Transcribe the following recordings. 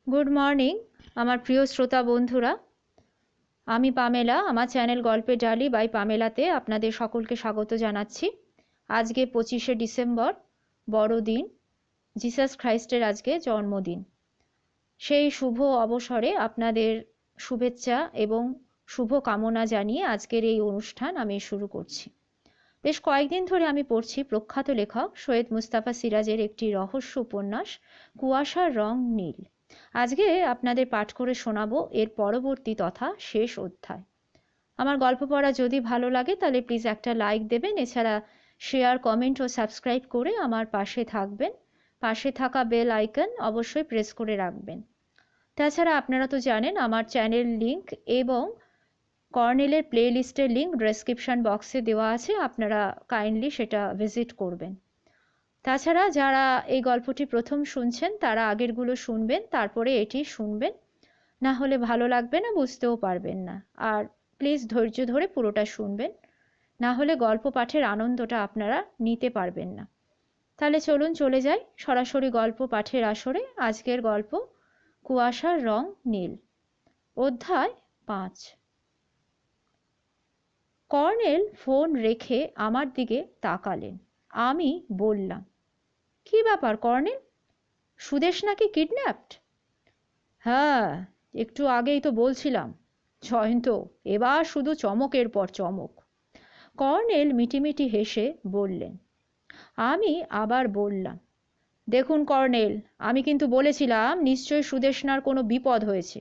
Good morning আমার প্রিয় শ্রোতা বন্ধুরা। আমি পামেলা, আমার চ্যানেল গল্পের ডালি বাই পামেলাতে আপনাদের সকলকে স্বাগত জানাচ্ছি। আজকে 25শে ডিসেম্বর, বড়দিন, জিসাস খ্রাইস্টের আজকে জন্মদিন। সেই শুভ অবসরে আপনাদের শুভেচ্ছা এবং শুভ কামনা জানিয়ে আজকের এই অনুষ্ঠান আমি শুরু করছি। বেশ কয়েকদিন ধরে আমি পড়ছি প্রখ্যাত লেখক সৈয়দ মুস্তাফা সিরাজের একটি রহস্য উপন্যাস কুয়াশার রং নীল। আজকে আপনাদের পাঠ করে শোনাবো এর পরবর্তী তথা শেষ অধ্যায়। আমার গল্প পড়া যদি ভালো লাগে তাহলে প্লিজ একটা লাইক দেবেন, এছাড়া শেয়ার, কমেন্ট ও সাবস্ক্রাইব করে আমার পাশে থাকবেন। পাশে থাকা বেল আইকন অবশ্যই প্রেস করে রাখবেন। তাছাড়া আপনারা তো জানেন আমার চ্যানেল লিংক এবং কর্নেলের প্লে লিস্টের লিঙ্ক ডেসক্রিপশন বক্সে দেওয়া আছে, আপনারা কাইন্ডলি সেটা ভিজিট করবেন। তাছাড়া যারা এই গল্পটি প্রথম শুনছেন তারা আগেরগুলো শুনবেন, তারপরে এটি শুনবেন, না হলে ভালো লাগবে না, বুঝতেও পারবেন না। আর প্লিজ ধৈর্য ধরে পুরোটা শুনবেন, না হলে গল্প পাঠের আনন্দটা আপনারা নিতে পারবেন না। তাহলে চলুন চলে যাই সরাসরি গল্প পাঠের আসরে। আজকের গল্প কুয়াশার রং নীল, অধ্যায় 5। কর্নেল ফোন রেখে আমার দিকে তাকালেন। আমি বললাম, কি ব্যাপার কর্নেল, সুদেশ নাকি কিডন্যাপড? হ্যাঁ, একটু আগেই তো বলছিলাম। জয়ন্ত এবার শুধু চমকের পর চমক। কর্নেল মিটিমিটি হেসে বললেন। আমি আবার বললাম, দেখুন কর্নেল, আমি কিন্তু বলেছিলাম নিশ্চয়ই সুদেশনার কোনো বিপদ হয়েছে,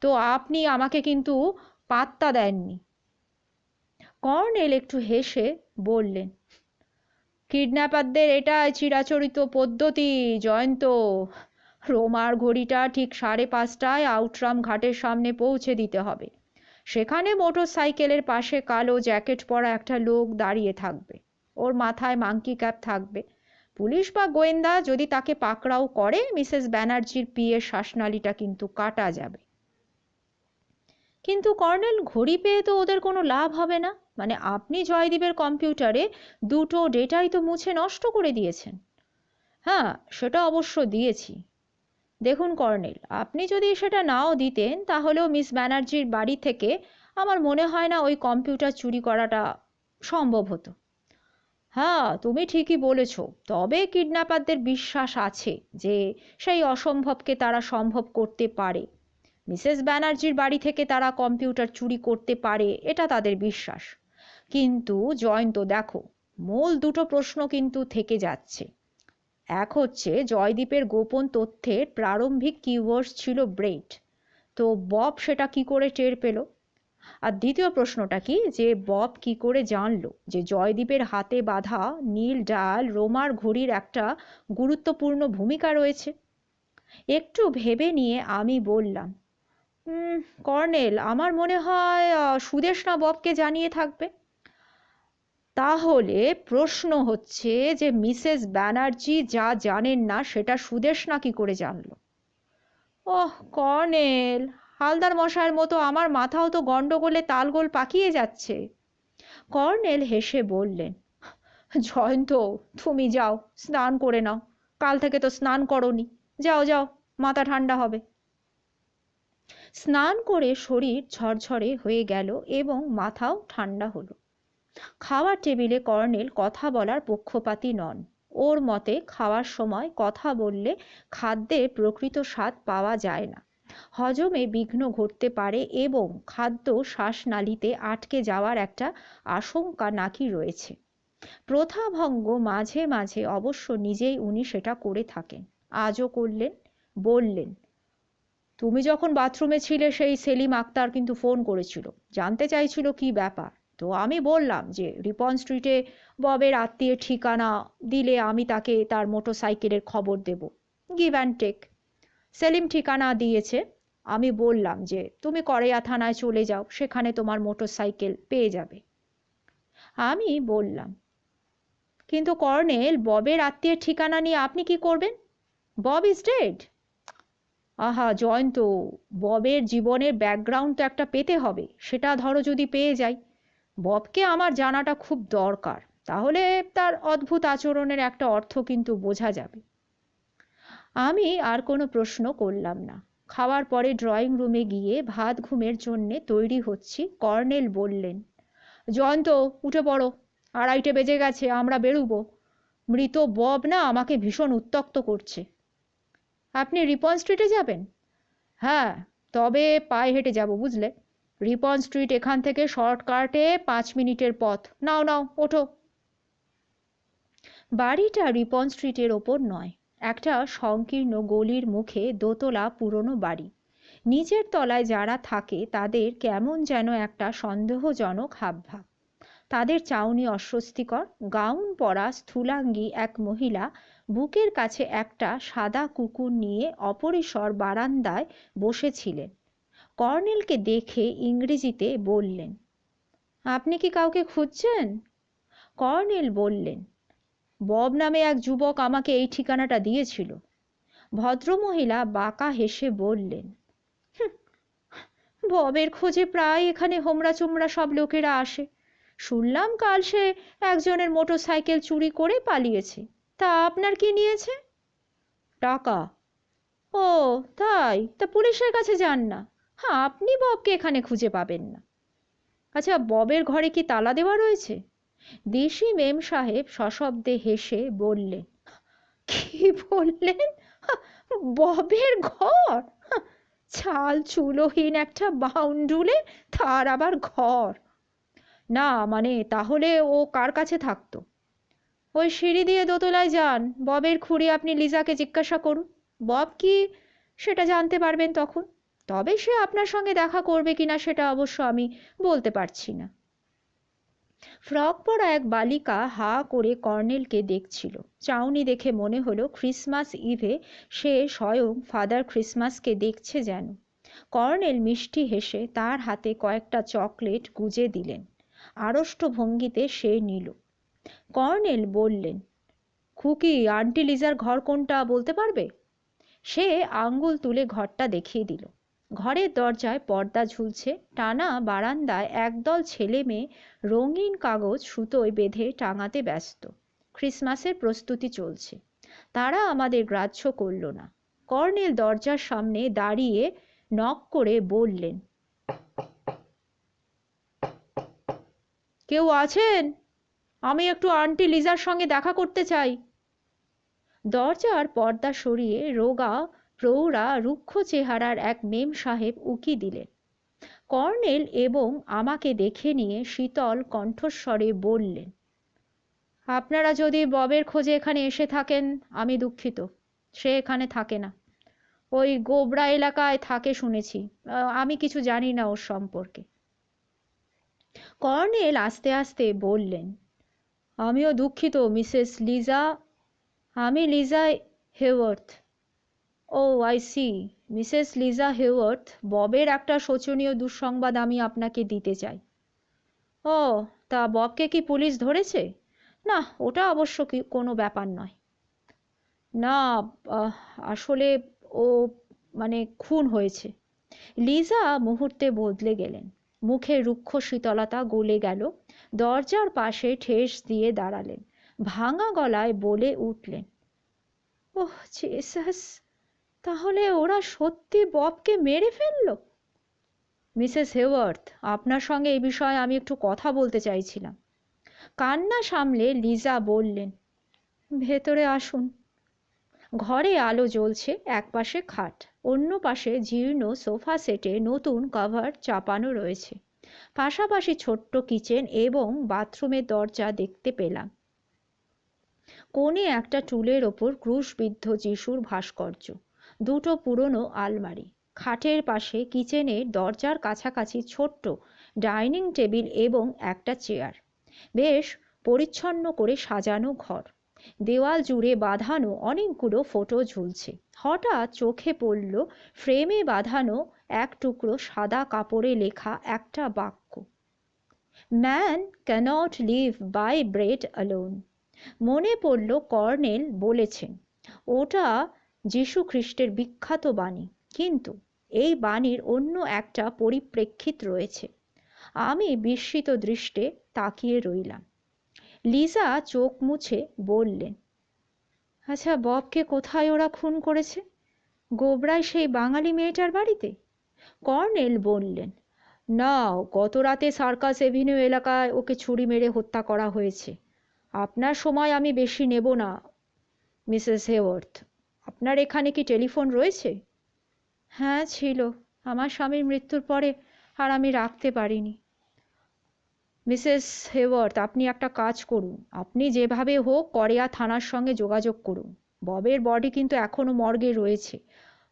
তো আপনি আমাকে কিন্তু পাত্তা দেননি। কর্নেল একটু হেসে বললেন, কিডন্যাপারদের এটা চিরাচরিত পদ্ধতি জয়ন্ত। রোমার ঘড়িটা ঠিক 5:30টায় আউটরাম ঘাটের সামনে পৌঁছে দিতে হবে। সেখানে মোটর সাইকেলের পাশে কালো জ্যাকেট পরা একটা লোক দাঁড়িয়ে থাকবে, ওর মাথায় মাঙ্কি ক্যাপ থাকবে। পুলিশ বা গোয়েন্দা যদি তাকে পাকড়াও করে, মিসেস ব্যানার্জির পিয়ের শ্বাসনালীটা কিন্তু কাটা যাবে। কিন্তু কর্নেল, ঘড়ি পেয়ে তো ওদের কোনো লাভ হবে না। মানে আপনি জয়দীপের কম্পিউটারে দুটো ডেটাই তো মুছে নষ্ট করে দিয়েছেন। হ্যাঁ, সেটা অবশ্য দিয়েছি। দেখুন কর্নেল, আপনি যদি সেটা নাও দিতেন তাহলেও মিস ব্যানার্জির বাড়ি থেকে আমার মনে হয় না ওই কম্পিউটার চুরি করাটা সম্ভব হতো। হ্যাঁ, তুমি ঠিকই বলেছ, তবে কিডন্যাপারদের বিশ্বাস আছে যে সেই অসম্ভবকে তারা সম্ভব করতে পারে। মিসেস ব্যানার্জির বাড়ি থেকে তারা কম্পিউটার চুরি করতে পারে, এটা তাদের বিশ্বাস। কিন্তু জয়ন্ত দেখো, মূল দুটো প্রশ্ন কিন্তু থেকে যাচ্ছে। এক হচ্ছে, জয়দীপের গোপন তথ্যের প্রারম্ভিক কিওয়ার্ডস ছিল ব্রেড, তো বব সেটা কি করে টের পেল? আর দ্বিতীয় প্রশ্নটা কি, যে বব কি করে জানলো যে জয়দীপের হাতে বাঁধা নীল ডায়াল রোমার ঘড়ির একটা গুরুত্বপূর্ণ ভূমিকা রয়েছে? একটু ভেবে নিয়ে আমি বললাম, কর্নেল, আমার মনে হয় সুদেষ্ণা ববকে জানিয়ে থাকবে। তাহলে প্রশ্ন হচ্ছে যে মিসেস ব্যানার্জি যা জানেন না সেটা সুদেষ্ণা কি করে জানলো? ওহ কর্নেল, হালদার মশাইয়ের মতো আমার মাথাও তো গন্ডগোলে তালগোল পাকিয়ে যাচ্ছে। কর্নেল হেসে বললেন, জয়ন্ত, তুমি যাও স্নান করে নাও, কাল থেকে তো স্নান করোনি। যাও যাও, মাথা ঠান্ডা হবে। স্নান করে শরীর ঝরঝরে হয়ে গেল এবং মাথাও ঠান্ডা হলো। খাওয়ার টেবিলে কর্নেল কথা বলার পক্ষপাতী নন। ওর মতে খাওয়ার সময় কথা বললে খাদ্যের প্রকৃত স্বাদ পাওয়া যায় না, হজমে বিঘ্ন ঘটতে পারে এবং খাদ্য শ্বাসনালীতে আটকে যাওয়ার একটা আশঙ্কা নাকি রয়েছে। প্রথাভঙ্গ মাঝে মাঝে অবশ্য নিজেই উনি সেটা করে থাকেন, আজও করলেন। বললেন, তুমি যখন বাথরুমে ছিলে সেই সেলিম আক্তার কিন্তু ফোন করেছিল, জানতে চাইছিল কি ব্যাপার। তো আমি বললাম যে রিপন স্ট্রিটে ববের আত্মীয়ের ঠিকানা দিলে আমি তাকে তার মোটর সাইকেলের খবর দেব। Give and take. সেলিম ঠিকানা দিয়েছে। আমি বললাম যে তুমি করেয়া থানায় চলে যাও, সেখানে তোমার মোটর সাইকেল পেয়ে যাবে। আমি বললাম, কিন্তু কর্নেল, ববের আত্মীয়ের ঠিকানা নিয়ে আপনি কি করবেন? Bob is dead. আহা জয়ন্ত, ববের জীবনের ব্যাকগ্রাউন্ড তো একটা পেতে হবে, সেটা ধরো যদি পেয়ে যাই। ববকে আমার জানাটা খুব দরকার, তাহলে তার অদ্ভুত আচরণের একটা অর্থ কিন্তু বোঝা যাবে। আমি আর কোনো প্রশ্ন করলাম না। খাওয়ার পরে ড্রয়িং রুমে গিয়ে ভাত ঘুমের জন্যে তৈরি হচ্ছি। কর্নেল বললেন, জয়ন্ত, উঠে পড়ো, 2:30 বেজে গেছে, আমরা বেরুবো। মৃত বব না আমাকে ভীষণ উত্ত্যক্ত করছে। আপনি রিপন স্ট্রিটে যাবেন? হ্যাঁ, তবে পায়ে হেঁটে যাব, বুঝলে। রিপন স্ট্রিট এখান থেকে শর্টকাটে 5 মিনিটের পথ। নাও নাও, ওঠো। বাড়িটা রিপন স্ট্রিটের ওপর নয়, একটা সংকীর্ণ গলির মুখে দোতলা পুরনো বাড়ি। নিচের তলায় যারা থাকে তাদের কেমন যেন একটা সন্দেহজনক হাবভাব। তাদের চাউনি অস্বস্তিকর। গাউন পরা স্থূলাঙ্গী এক মহিলা বুকের কাছে একটা সাদা কুকুর নিয়ে অপরিসর বারান্দায় বসেছিলেন। কর্নেলকে দেখে ইংরেজিতে বললেন, আপনি কি কাউকে খুঁজছেন? কর্নেল বললেন, বব নামে এক যুবক আমাকে এই ঠিকানাটা দিয়েছিল। ভদ্রমহিলা বাঁকা হেসে বললেন, ববের খোঁজে প্রায় এখানে হোমরা চোমরা সব লোকেরা আসে। শুনলাম কাল সে একজনের মোটরসাইকেল চুরি করে পালিয়েছে। তা আপনার কি নিয়েছে? টাকা। ও তাই? তা পুলিশের কাছে যান না। হ্যাঁ, আপনি ববকে এখানে খুঁজে পাবেন না। আচ্ছা, ববের ঘরে কি তালা দেওয়া রয়েছে? দেশি মেম সাহেব সশব্দে হেসে বললেন, কি বললেন? ববের ঘর? ছাল চুলোহীন একটা বাউন্ডুলে, তার আবার ঘর? না, মানে তাহলে ও কার কাছে থাকতো? ওই সিঁড়ি দিয়ে দোতলায় যান, ববের খুঁড়ি আপনি লিজাকে জিজ্ঞাসা করুন। বব কি সেটা জানতে পারবেন তখন। তবে সে আপনার সঙ্গে দেখা করবে কিনা সেটা অবশ্য আমি বলতে পারছি না। ফ্রক পরা এক বালিকা হা করে কর্নেলকে দেখছিল। চাউনি দেখে মনে হলো ক্রিসমাস ইভে সে স্বয়ং ফাদার ক্রিসমাসকে দেখছে যেন। কর্নেল মিষ্টি হেসে তার হাতে কয়েকটা চকলেট গুজে দিলেন। আড়ষ্ট ভঙ্গিতে সে নিল। কর্নেল বললেন, খুকি, আন্টি লিজার ঘর কোনটা বলতে পারবে? সে আঙ্গুল তুলে ঘরটা দেখিয়ে দিল। ঘরের দরজায় পর্দা ঝুলছে। টানা বারান্দায় একদল ছেলে মেয়ে রঙিন কাগজ সুতোয় বেঁধে টাঙাতে ব্যস্ত। ক্রিসমাসের প্রস্তুতি চলছে। তারা আমাদের গ্রাহ্য করল না। কর্নেল দরজার সামনে দাঁড়িয়ে নক করে বললেন, কেউ আছেন? আমি একটু আন্টি লিজার সঙ্গে দেখা করতে চাই। দরজার পর্দা সরিয়ে রোগা প্রৌঢ়া রুক্ষ চেহারার এক মেম সাহেব উকি দিলেন। কর্নেল এবং আমাকে দেখে নিয়ে শীতল কণ্ঠস্বরে বললেন, আপনারা যদি ববের খোঁজে এখানে এসে থাকেন আমি দুঃখিত। সে এখানে থাকে না। ওই গোবরা এলাকায় থাকে শুনেছি। আমি কিছু জানি না ওর সম্পর্কে। কর্নেল আস্তে আস্তে বললেন, আমিও দুঃখিত মিসেস লিজা। আমি লিজা হেওয়ার্থ। ও আই সি। মিসেস লিজা হেওয়ার্থ, ববের একটা শোচনীয় দুঃসংবাদ আমি আপনাকে দিতে চাই। ও, তা ববকে কি পুলিশ ধরেছে? না, ওটা অবশ্য কি কোনো ব্যাপার নয়। না, আহ, আসলে ও মানে খুন হয়েছে। লিজা মুহূর্তে বদলে গেলেন। মুখে রুক্ষ শীতলতা গলে গেল। দরজার পাশে ঠেস দিয়ে দাঁড়ালেন। ভাঙা গলায় বলে উঠলেন, ওহ জেসাস, তাহলে ওরা সত্যি ববকে মেরে ফেললো? মিসেস হেওয়ার্থ, আপনার সঙ্গে এই বিষয়ে আমি একটু কথা বলতে চাইছিলাম। কান্না সামলে লিজা বললেন, ভেতরে আসুন। ঘরে আলো জ্বলছে। এক পাশে খাট, অন্য পাশে জীর্ণ সোফা সেটে নতুন কভার চাপানো রয়েছে। পাশাপাশি ছোট্ট কিচেন এবং বাথরুমের দরজা দেখতে পেলাম। কোণে একটা টুলের ওপর ক্রুশবিদ্ধ যিশুর ভাস্কর্য। দুটো পুরনো আলমারি। খাটের পাশে কিচেনের দরজার কাছাকাছি ছোট্ট ডাইনিং টেবিল এবং একটা চেয়ার। বেশ পরিচ্ছন্ন করে সাজানো ঘর। দেওয়াল জুড়ে বাঁধানো অনেকগুলো ফটো ঝুলছে। হঠাৎ চোখে পড়ল ফ্রেমে বাঁধানো এক টুকরো সাদা কাপড়ে লেখা একটা বাক্য, man cannot live by bread alone. মনে পড়ল কর্নেল বলেছেন, ওটা যীশু খ্রিস্টের বিখ্যাত বাণী। কিন্তু এই বাণীর অন্য একটা পরিপ্রেক্ষিত রয়েছে। আমি বিস্মিত দৃষ্টে তাকিয়ে রইলাম। লিজা চোখ মুছে বললেন, আচ্ছা, ববকে কোথায় ওরা খুন করেছে? গোবরায় সেই বাঙালি মেয়েটার বাড়িতে? কর্নেল বললেন, না, গত রাতে সার্কাস এভিনিউ এলাকায় ওকে ছুরি মেরে হত্যা করা হয়েছে। আপনার সময় আমি বেশি নেব না মিসেস হেওয়ার্থ। আপনার এখানে কি টেলিফোন রয়েছে? হ্যাঁ ছিল, আমার স্বামীর মৃত্যুর পরে আর আমি রাখতে পারিনি। মিসেস হেওয়ার্থ, আপনি একটা কাজ করুন, আপনি যেভাবে হোক করেয়া থানার সঙ্গে যোগাযোগ করুন। ববের বডি কিন্তু এখনও মর্গে রয়েছে।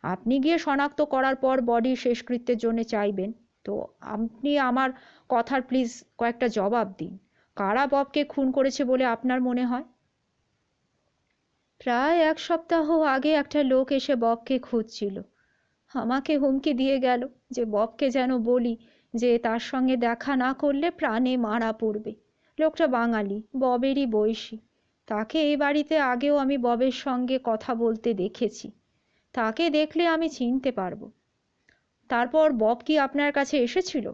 আপনি গিয়ে শনাক্ত করার পর বডি শেষকৃত্যের জন্য চাইবেন। তো আপনি আমার কথার প্লিজ কয়েকটা জবাব দিন। কারা ববকে খুন করেছে বলে আপনার মনে হয়? প্রায় 1 সপ্তাহ আগে একটা লোক এসে ববকে খুঁজছিল। আমাকে হুমকি দিয়ে গেল যে ববকে যেন বলি যে তার সঙ্গে দেখা না করলে প্রাণে মারা পড়বে। লোকটা বাঙালি, ববেরই বয়সী। তাকে এই বাড়িতে আগেও আমি ববের সঙ্গে কথা বলতে দেখেছি। তাকে দেখলে আমি চিনতে পারবো। তারপর বব কি আপনার কাছে এসেছিল?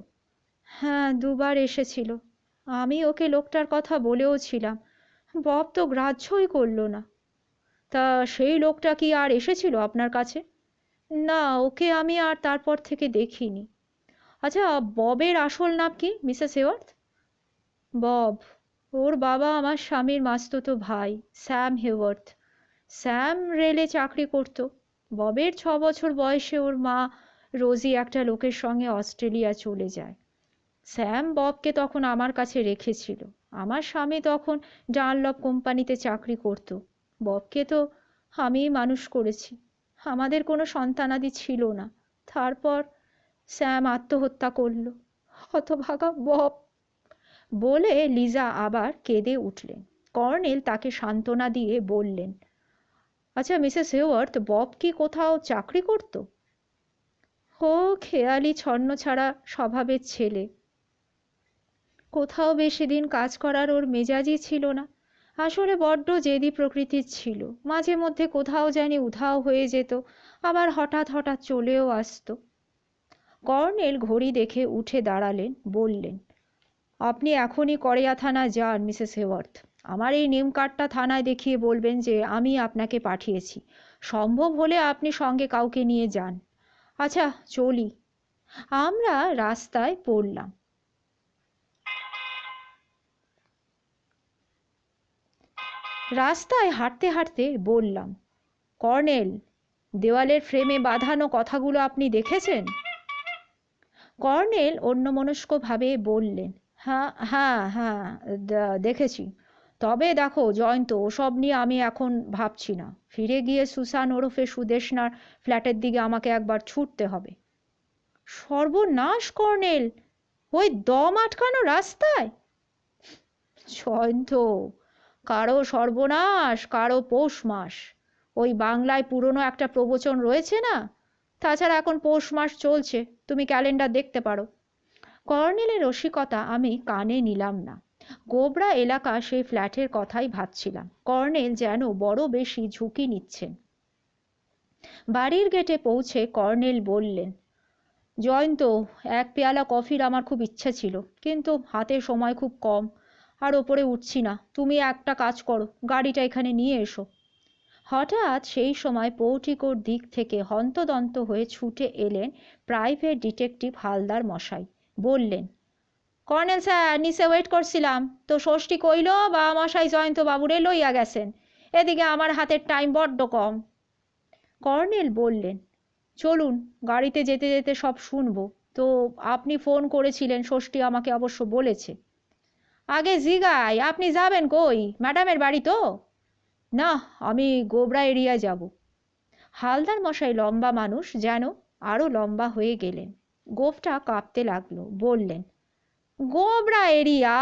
হ্যাঁ, 2বার এসেছিল। আমি ওকে লোকটার কথা বলেও ছিলাম। বব তো গ্রাহ্যই করলো না। তা সেই লোকটা কি আর এসেছিল আপনার কাছে? না, ওকে আমি আর তারপর থেকে দেখিনি। আচ্ছা, ববের আসল নাম কি মিসেস হেওয়ার্থ? বব, ওর বাবা আমার স্বামীর মাস্তুতো ভাই, স্যাম হেওয়ার্থ। স্যাম রেলে চাকরি করত। ববের 6 বছর বয়সে ওর মা রোজি একটা লোকের সঙ্গে অস্ট্রেলিয়া চলে যায়। স্যাম ববকে তখন আমার কাছে রেখেছিল। আমার স্বামী তখন ডানলপ কোম্পানিতে চাকরি করত। ববকে তো আমিই মানুষ করেছি। আমাদের কোনো সন্তানাদি ছিল না। তারপর স্যাম আত্মহত্যা করলো। হতভাগা বব। বলে লিজা আবার কেঁদে উঠলেন। কর্নেল তাকে সান্ত্বনা দিয়ে বললেন, আচ্ছা মিসেস হেওয়ার্থ, বব কি কোথাও চাকরি করত? ও খেয়ালি ছন্নছাড়া স্বভাবের ছেলে। কোথাও বেশি দিন কাজ করার ওর মেজাজই ছিল না। আসলে বড্ড জেদি প্রকৃতির ছিল। মাঝে মধ্যে কোথাও জানি উধাও হয়ে যেত, আবার হঠাৎ হঠাৎ চলেও আসতো। কর্নেল ঘড়ি দেখে উঠে দাঁড়ালেন, বললেন, আপনি এখনই করেয়া থানায় যান মিসেস হেওয়ার্থ। আমার এই নেম কার্ডটা থানায় দেখিয়ে বলবেন যে আমি আপনাকে পাঠিয়েছি। সম্ভব হলে আপনি সঙ্গে কাউকে নিয়ে যান। আচ্ছা, চলি। আমরা রাস্তায় পড়লাম। রাস্তায় হাঁটতে হাঁটতে বললাম, কর্নেল, দেওয়ালের ফ্রেমে বাঁধানো কথাগুলো আপনি দেখেছেন? কর্নেল অন্যমনস্কভাবে বললেন, হ্যাঁ হ্যাঁ হ্যাঁ, দেখেছি। তবে দেখো জয়ন্ত, ওসব নিয়ে আমি এখন ভাবছি না। ফিরে গিয়ে সুসান ওরফে সুদেষ্ণার ফ্ল্যাটের দিকে আমাকে একবার ছুটতে হবে। সর্বনাশ কর্নেল, ওই দম আটকানো রাস্তায়! জয়ন্ত, কারো সর্বনাশ কারো পৌষ মাস। ওই বাংলায় পুরনো একটা প্রবচন রয়েছে না? তাছাড়া এখন পৌষ মাস চলছে, তুমি ক্যালেন্ডার দেখতে পারো। কর্নেলের রসিকতা আমি কানে নিলাম না। গোবরা এলাকা সেই ফ্ল্যাটের কথাই ভাবছিলাম। কর্নেল যেন বড় বেশি ঝুঁকি নিচ্ছেন। বাড়ির গেটে পৌঁছে কর্নেল বললেন, জয়ন্ত, 1 পেয়ালা কফির আমার খুব ইচ্ছা ছিল, কিন্তু হাতে সময় খুব কম, আর ওপরে উঠছি না। তুমি একটা কাজ করো, গাড়িটা এখানে নিয়ে এসো। হঠাৎ সেই সময় পৌটিকোর দিক থেকে হন্তদন্ত হয়ে ছুটে এলেন প্রাইভেট ডিটেকটিভ হালদার মশাই। বললেন, কর্নেল স্যার, নিচে ওয়েট করছিলাম তো, ষষ্ঠী কইল বা মশাই জয়ন্ত বাবুরে লইয়া গেছেন। এদিকে আমার হাতের টাইম বড্ড কম। কর্নেল বললেন, চলুন, গাড়িতে যেতে যেতে সব শুনবো। তো আপনি ফোন করেছিলেন, ষষ্ঠী আমাকে অবশ্য বলেছে। আগে জিগাই, আপনি যাবেন কই? ম্যাডামের বাড়ি তো? না, আমি গোবরা এরিয়ায় যাব। হালদার মশাই লম্বা মানুষ, যেন আরো লম্বা হয়ে গেলেন। গোফটা কাঁপতে লাগলো। বললেন, গোবরা এরিয়া?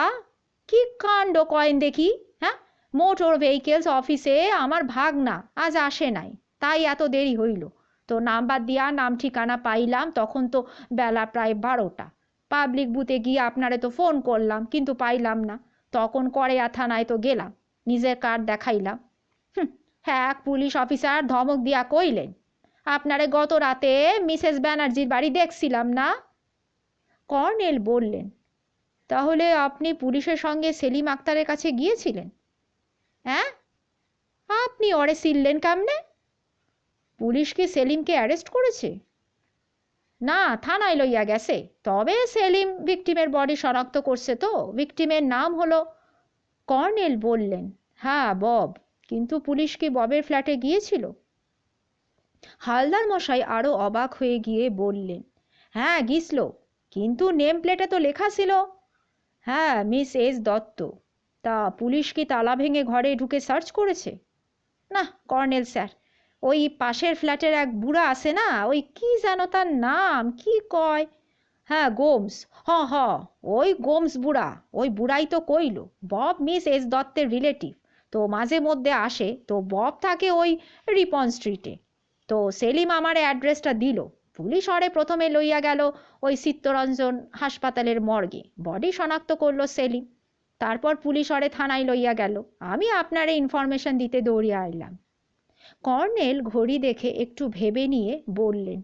কি কাণ্ড কয়েন দেখি। হ্যাঁ, মোটর ভেহিকেলস অফিসে আমার ভাগনা আজ আসে নাই, তাই এত দেরি হইল। তো নাম্বার দিয়া নাম ঠিকানা পাইলাম, তখন তো বেলা প্রায় 12টা। পাবলিক বুথে গিয়ে আপনারে তো ফোন করলাম, কিন্তু পাইলাম না। তখন করেয়া থানায় তো গেলাম, নিজের কার্ড দেখাইলাম। হ্যাঁ, এক পুলিশ অফিসার ধমক দিয়া কইলেন, আপনারে গত রাতে মিসেস ব্যানার্জির বাড়ি দেখছিলাম না? কর্নেল বললেন, তাহলে আপনি পুলিশের সঙ্গে সেলিম আক্তারের কাছে গিয়েছিলেন? হ্যাঁ, আপনি ওরে চিনলেন কেমনে? পুলিশ কি সেলিমকে অ্যারেস্ট করেছে? না, থানায় লইয়া গেছে। তবে সেলিম ভিকটিমের বডি শনাক্ত করছে তো। ভিকটিমের নাম হলো কর্নেল বললেন। হ্যাঁ, বব। কিন্তু পুলিশ কি ববের ফ্ল্যাটে গিয়েছিল? হালদার মশাই আরো অবাক হয়ে গিয়ে বললেন, হ্যাঁ গিয়েছিল, কিন্তু নেম প্লেটে তো লেখা ছিল, হ্যাঁ, মিস এস দত্ত। তা পুলিশ কি তালা ভেঙে ঘরে ঢুকে সার্চ করেছে? না কর্নেল স্যার, ওই পাশের ফ্ল্যাটের এক বুড়া আছে না, ওই কি যেন তার নাম, কি কয়, হ্যাঁ গোমস, হ, ওই গোমস বুড়া, ওই বুড়াই তো কইল বব মিস এস দত্তের রিলেটিভ, তো মাঝে মধ্যে আসে, তো বব থাকে ওই রিপন স্ট্রিটে। তো সেলিম আমার অ্যাড্রেসটা দিল। পুলিশ অরে প্রথমে লইয়া গেল ওই চিত্তরঞ্জন হাসপাতালের মর্গে, বডি শনাক্ত করলো সেলিম। তারপর পুলিশ অরে থানায় লইয়া গেল। আমি আপনারে ইনফরমেশন দিতে দৌড়িয়ে আইলাম। কর্নেল ঘড়ি দেখে একটু ভেবে নিয়ে বললেন,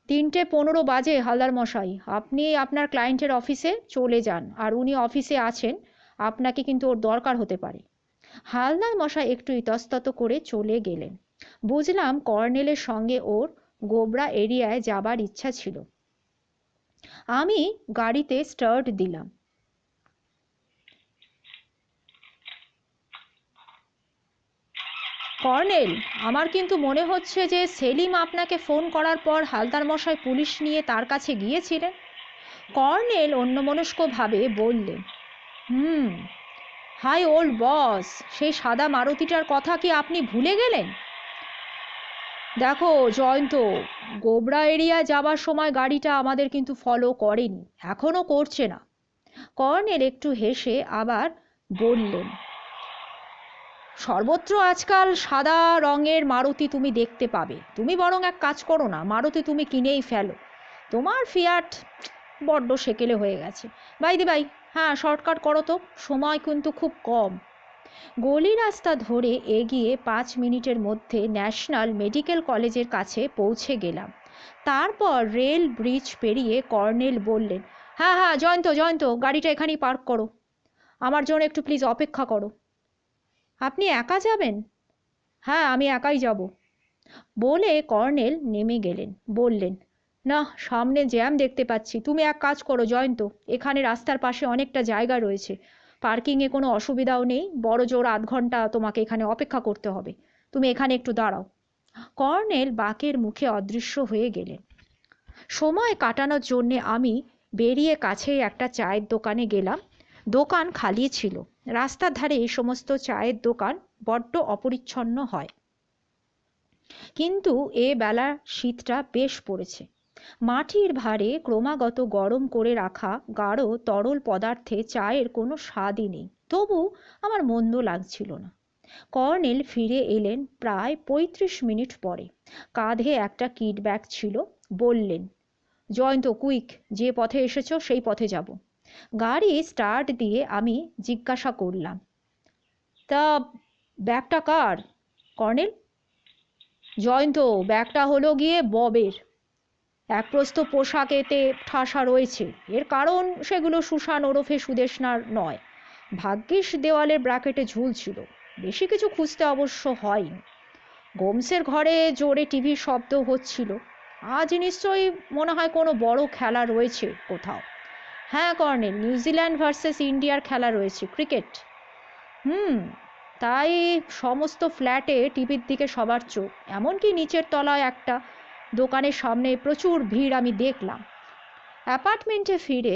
3:15 বাজে হালদার মশাই, আপনি আপনার ক্লায়েন্টের অফিসে চলে যান, আর উনি অফিসে আছেন, আপনাকে কিন্তু ওর দরকার হতে পারে। হালদার মশাই একটু ইতস্তত করে চলে গেলেন। বুঝলাম কর্নেলের সঙ্গে ওর গোবরা এরিয়ায় যাবার ইচ্ছা ছিল। আমি গাড়িতে স্টার্ট দিলাম। কর্নেল, আমার কিন্তু মনে হচ্ছে যে সেলিম আপনাকে ফোন করার পর হালদার মশাই পুলিশ নিয়ে তার কাছে গিয়েছিলেন। কর্নেল অন্যমনস্কভাবে বললেন, হুম, হাই ওল্ড বস, সেই সাদা মারুতিটার কথা কি আপনি ভুলে গেলেন? দেখো জয়ন্ত, গোবরা এরিয়া যাবার সময় গাড়িটা আমাদের কিন্তু ফলো করেনি, এখনো করছে না। কর্নেল একটু হেসে আবার বললেন, সর্বত্র আজকাল সাদা রঙের মারুতি তুমি দেখতে পাবে। তুমি বরং এক কাজ করো না, মারুতি তুমি কিনেই ফেলো। তোমার ফিয়াট বড্ড সেকেলে হয়ে গেছে। বাই, হ্যাঁ শর্টকাট করো তো, সময় কিন্তু খুব কম। গলি রাস্তা ধরে এগিয়ে 5 মিনিটের মধ্যে ন্যাশনাল মেডিকেল কলেজের কাছে পৌঁছে গেলাম। তারপর রেল ব্রিজ পেরিয়ে কর্নেল বললেন, হ্যাঁ জয়ন্ত, গাড়িটা এখানেই পার্ক করো, আমার জন্য একটু প্লিজ অপেক্ষা করো। আপনি একা যাবেন? হ্যাঁ, আমি একাই যাব। বলে কর্নেল নেমে গেলেন। বললেন, না, সামনে জ্যাম দেখতে পাচ্ছি, তুমি এক কাজ করো জয়ন্ত, এখানে রাস্তার পাশে অনেকটা জায়গা রয়েছে, পার্কিংয়ে কোনো অসুবিধাও নেই, বড় জোর আধ ঘন্টা তোমাকে এখানে অপেক্ষা করতে হবে, তুমি এখানে একটু দাঁড়াও। কর্নেল বাঁকের মুখে অদৃশ্য হয়ে গেলেন। সময় কাটানোর জন্যে আমি বেরিয়ে কাছেই একটা চায়ের দোকানে গেলাম। দোকান খালি ছিল। রাস্তার ধারে এই সমস্ত চায়ের দোকান বড্ড অপরিচ্ছন্ন হয়। কিন্তু এ বেলা শীতটা বেশ পড়েছে। মাটির ভাঁড়ে ক্রমাগত গরম করে রাখা গাঢ় তরল পদার্থে চায়ের কোনো স্বাদই নেই। তবু আমার মন্দ লাগছিল না। কর্নেল ফিরে এলেন প্রায় 35 মিনিট পরে। কাঁধে একটা কিট ব্যাগ ছিল। বললেন, জয়ন্ত, কুইক, যে পথে এসেছো সেই পথে যাব। গাড়ি স্টার্ট দিয়ে আমি জিজ্ঞাসা করলাম, তা ব্যাগটা কার কর্নেল? জয়ন্ত, ব্যাগটা হলো গিয়ে ববের। একপ্রস্থ পোশাক এতে ঠাসা রয়েছে, এর কারণ সেগুলো সুশান ওরফে সুদেষ্ণার নয়। ভাগ্যিস দেওয়ালের ব্র্যাকেটে ঝুলছিল, বেশি কিছু খুঁজতে অবশ্য হয়নি। গোমসের ঘরে জোরে টিভির শব্দ হচ্ছিল। আজ নিশ্চয়ই মনে হয় কোনো বড় খেলা রয়েছে কোথাও। হ্যাঁ কর্নেল, নিউজিল্যান্ড ভার্সেস ইন্ডিয়ার খেলা রয়েছে, ক্রিকেট। হুম, তাই সমস্ত ফ্ল্যাটে টিভির দিকে সবার চোখ, এমনকি নিচের তলায় একটা দোকানের সামনে প্রচুর ভিড় আমি দেখলাম। অ্যাপার্টমেন্টে ফিরে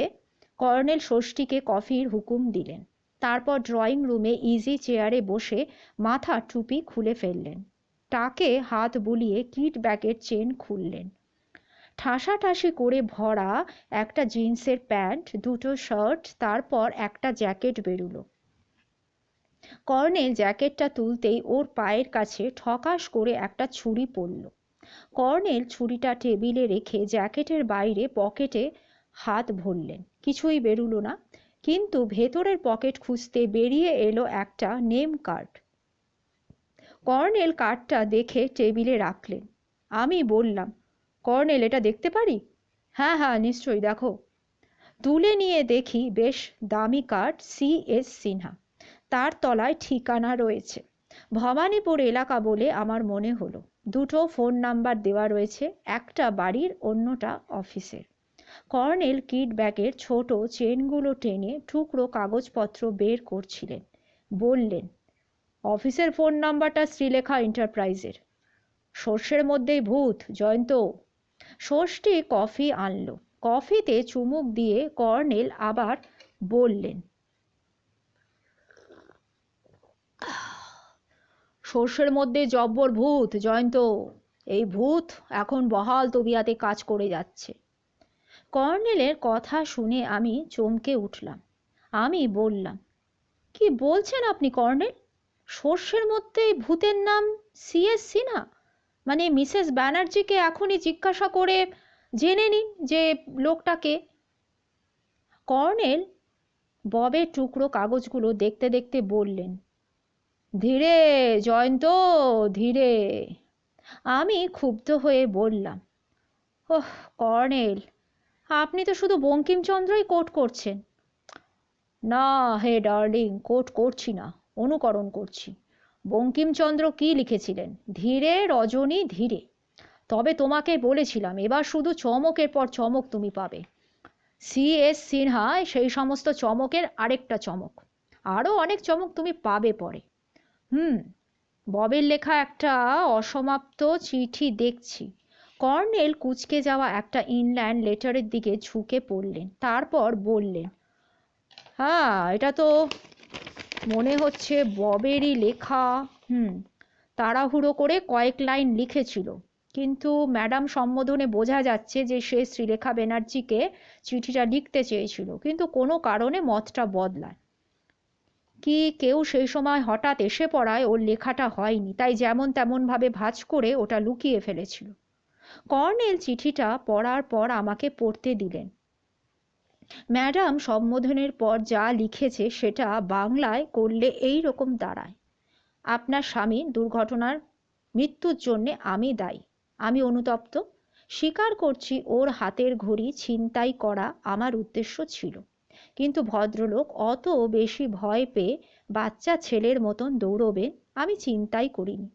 কর্নেল ষষ্ঠীকে কফির হুকুম দিলেন। তারপর ড্রয়িং রুমে ইজি চেয়ারে বসে মাথা টুপি খুলে ফেললেন। টাকে হাত বুলিয়ে কিট ব্যাগের চেন খুললেন। ঠাসাঠাসি করে ভরা একটা জিন্সের প্যান্ট, দুটো শার্ট, তারপর একটা জ্যাকেট বেরুলো। কর্নেল জ্যাকেটটা তুলতেই ওর পায়ের কাছে ঠকাস করে একটা ছুরি পড়ল। কর্নেল ছুরিটা টেবিলে রেখে জ্যাকেটের বাইরে পকেটে হাত ভরলেন। কিছুই বেরুলো না, কিন্তু ভেতরের পকেট খুঁজতে বেরিয়ে এলো একটা নেম কার্ড। কর্নেল কার্ডটা দেখে টেবিলে রাখলেন। আমি বললাম, কর্নেল, এটা দেখতে পারি? হ্যাঁ নিশ্চয়ই, দেখো। তুলে নিয়ে দেখি বেশ দামি কার্ড, C.S. সিনহা। তার তলায় ঠিকানা রয়েছে। ভবানীপুর এলাকা বলে আমার মনে হলো। দুটো ফোন নাম্বার দেওয়া রয়েছে, একটা বাড়ির, অন্যটা অফিসের। কর্নেল কিট ব্যাগের ছোট চেনগুলো টেনে টুকরো কাগজপত্র বের করছিলেন। বললেন, অফিসের ফোন নাম্বারটা শ্রীলেখা এন্টারপ্রাইজের। সর্ষের মধ্যেই ভূত, জয়ন্ত। ষষ্ঠী কফি আনলো। কফিতে চুমুক দিয়ে কর্নেল আবার বললেন, সর্ষের মধ্যে জব্বর ভূত, জয়ন্ত। এই ভূত এখন বহাল তবিয়াতে কাজ করে যাচ্ছে। কর্নেলের কথা শুনে আমি চমকে উঠলাম। আমি বললাম, কি বলছেন আপনি কর্নেল? সর্ষের মধ্যে ভূতের নাম সিএস সিনহা? মানে মিসেস ব্যানার্জিকে এখনই জিজ্ঞাসা করে জেনে নিন যে লোকটাকে। কর্নেল ববের টুকরো কাগজগুলো দেখতে দেখতে বললেন, ধীরে জয়ন্ত, ধীরে। আমি ক্ষুব্ধ হয়ে বললাম, ওহ কর্নেল, আপনি তো শুধু বঙ্কিমচন্দ্রই কোট করছেন। না হে ডার্লিং, কোট করছি না, অনুকরণ করছি। বঙ্কিমচন্দ্র কি লিখেছিলেন? ধীরে রজনী ধীরে। তবে তোমাকে বলেছিলাম, এবার শুধু চমকের পর চমক তুমি পাবে। সিএস সিনহা সেই সমস্ত চমকের আরেকটা চমক। আরও অনেক চমক তুমি পাবে পরে। ববের লেখা একটা অসমাপ্ত চিঠি দেখছি। কর্নেল কুঁচকে যাওয়া একটা ইনল্যান্ড লেটারের দিকে ঝুঁকে পড়লেন। তারপর বললেন, হ্যাঁ, এটা তো মনে হচ্ছে ববেরই লেখা। তাড়াহুড়ো করে কয়েক লাইন লিখেছিল, কিন্তু ম্যাডাম সম্বোধনে বোঝা যাচ্ছে যে সে শ্রীলেখা ব্যানার্জিকে চিঠিটা লিখতে চেয়েছিল, কিন্তু কোনো কারণে মতটা বদলায়। কি কেউ সেই সময় হঠাৎ এসে পড়ায় ওর লেখাটা হয়নি, তাই যেমন তেমনভাবে ভাঁজ করে ওটা লুকিয়ে ফেলেছিল। কর্নেল চিঠিটা পড়ার পর আমাকে পড়তে দিলেন। ম্যাডাম সম্বোধনের পর যা লিখেছে সেটা বাংলায় করলে এই রকম দাঁড়ায়, আপনার স্বামীর দুর্ঘটনার মৃত্যুর জন্যে আমি দায়ী। আমি অনুতপ্ত। স্বীকার করছি ওর হাতের ঘড়ি ছিনতাই করা আমার উদ্দেশ্য ছিল, কিন্তু ভদ্রলোক অত বেশি ভয় পেয়ে বাচ্চা ছেলের মতন দৌড়বেন আমি চিন্তাই করিনি।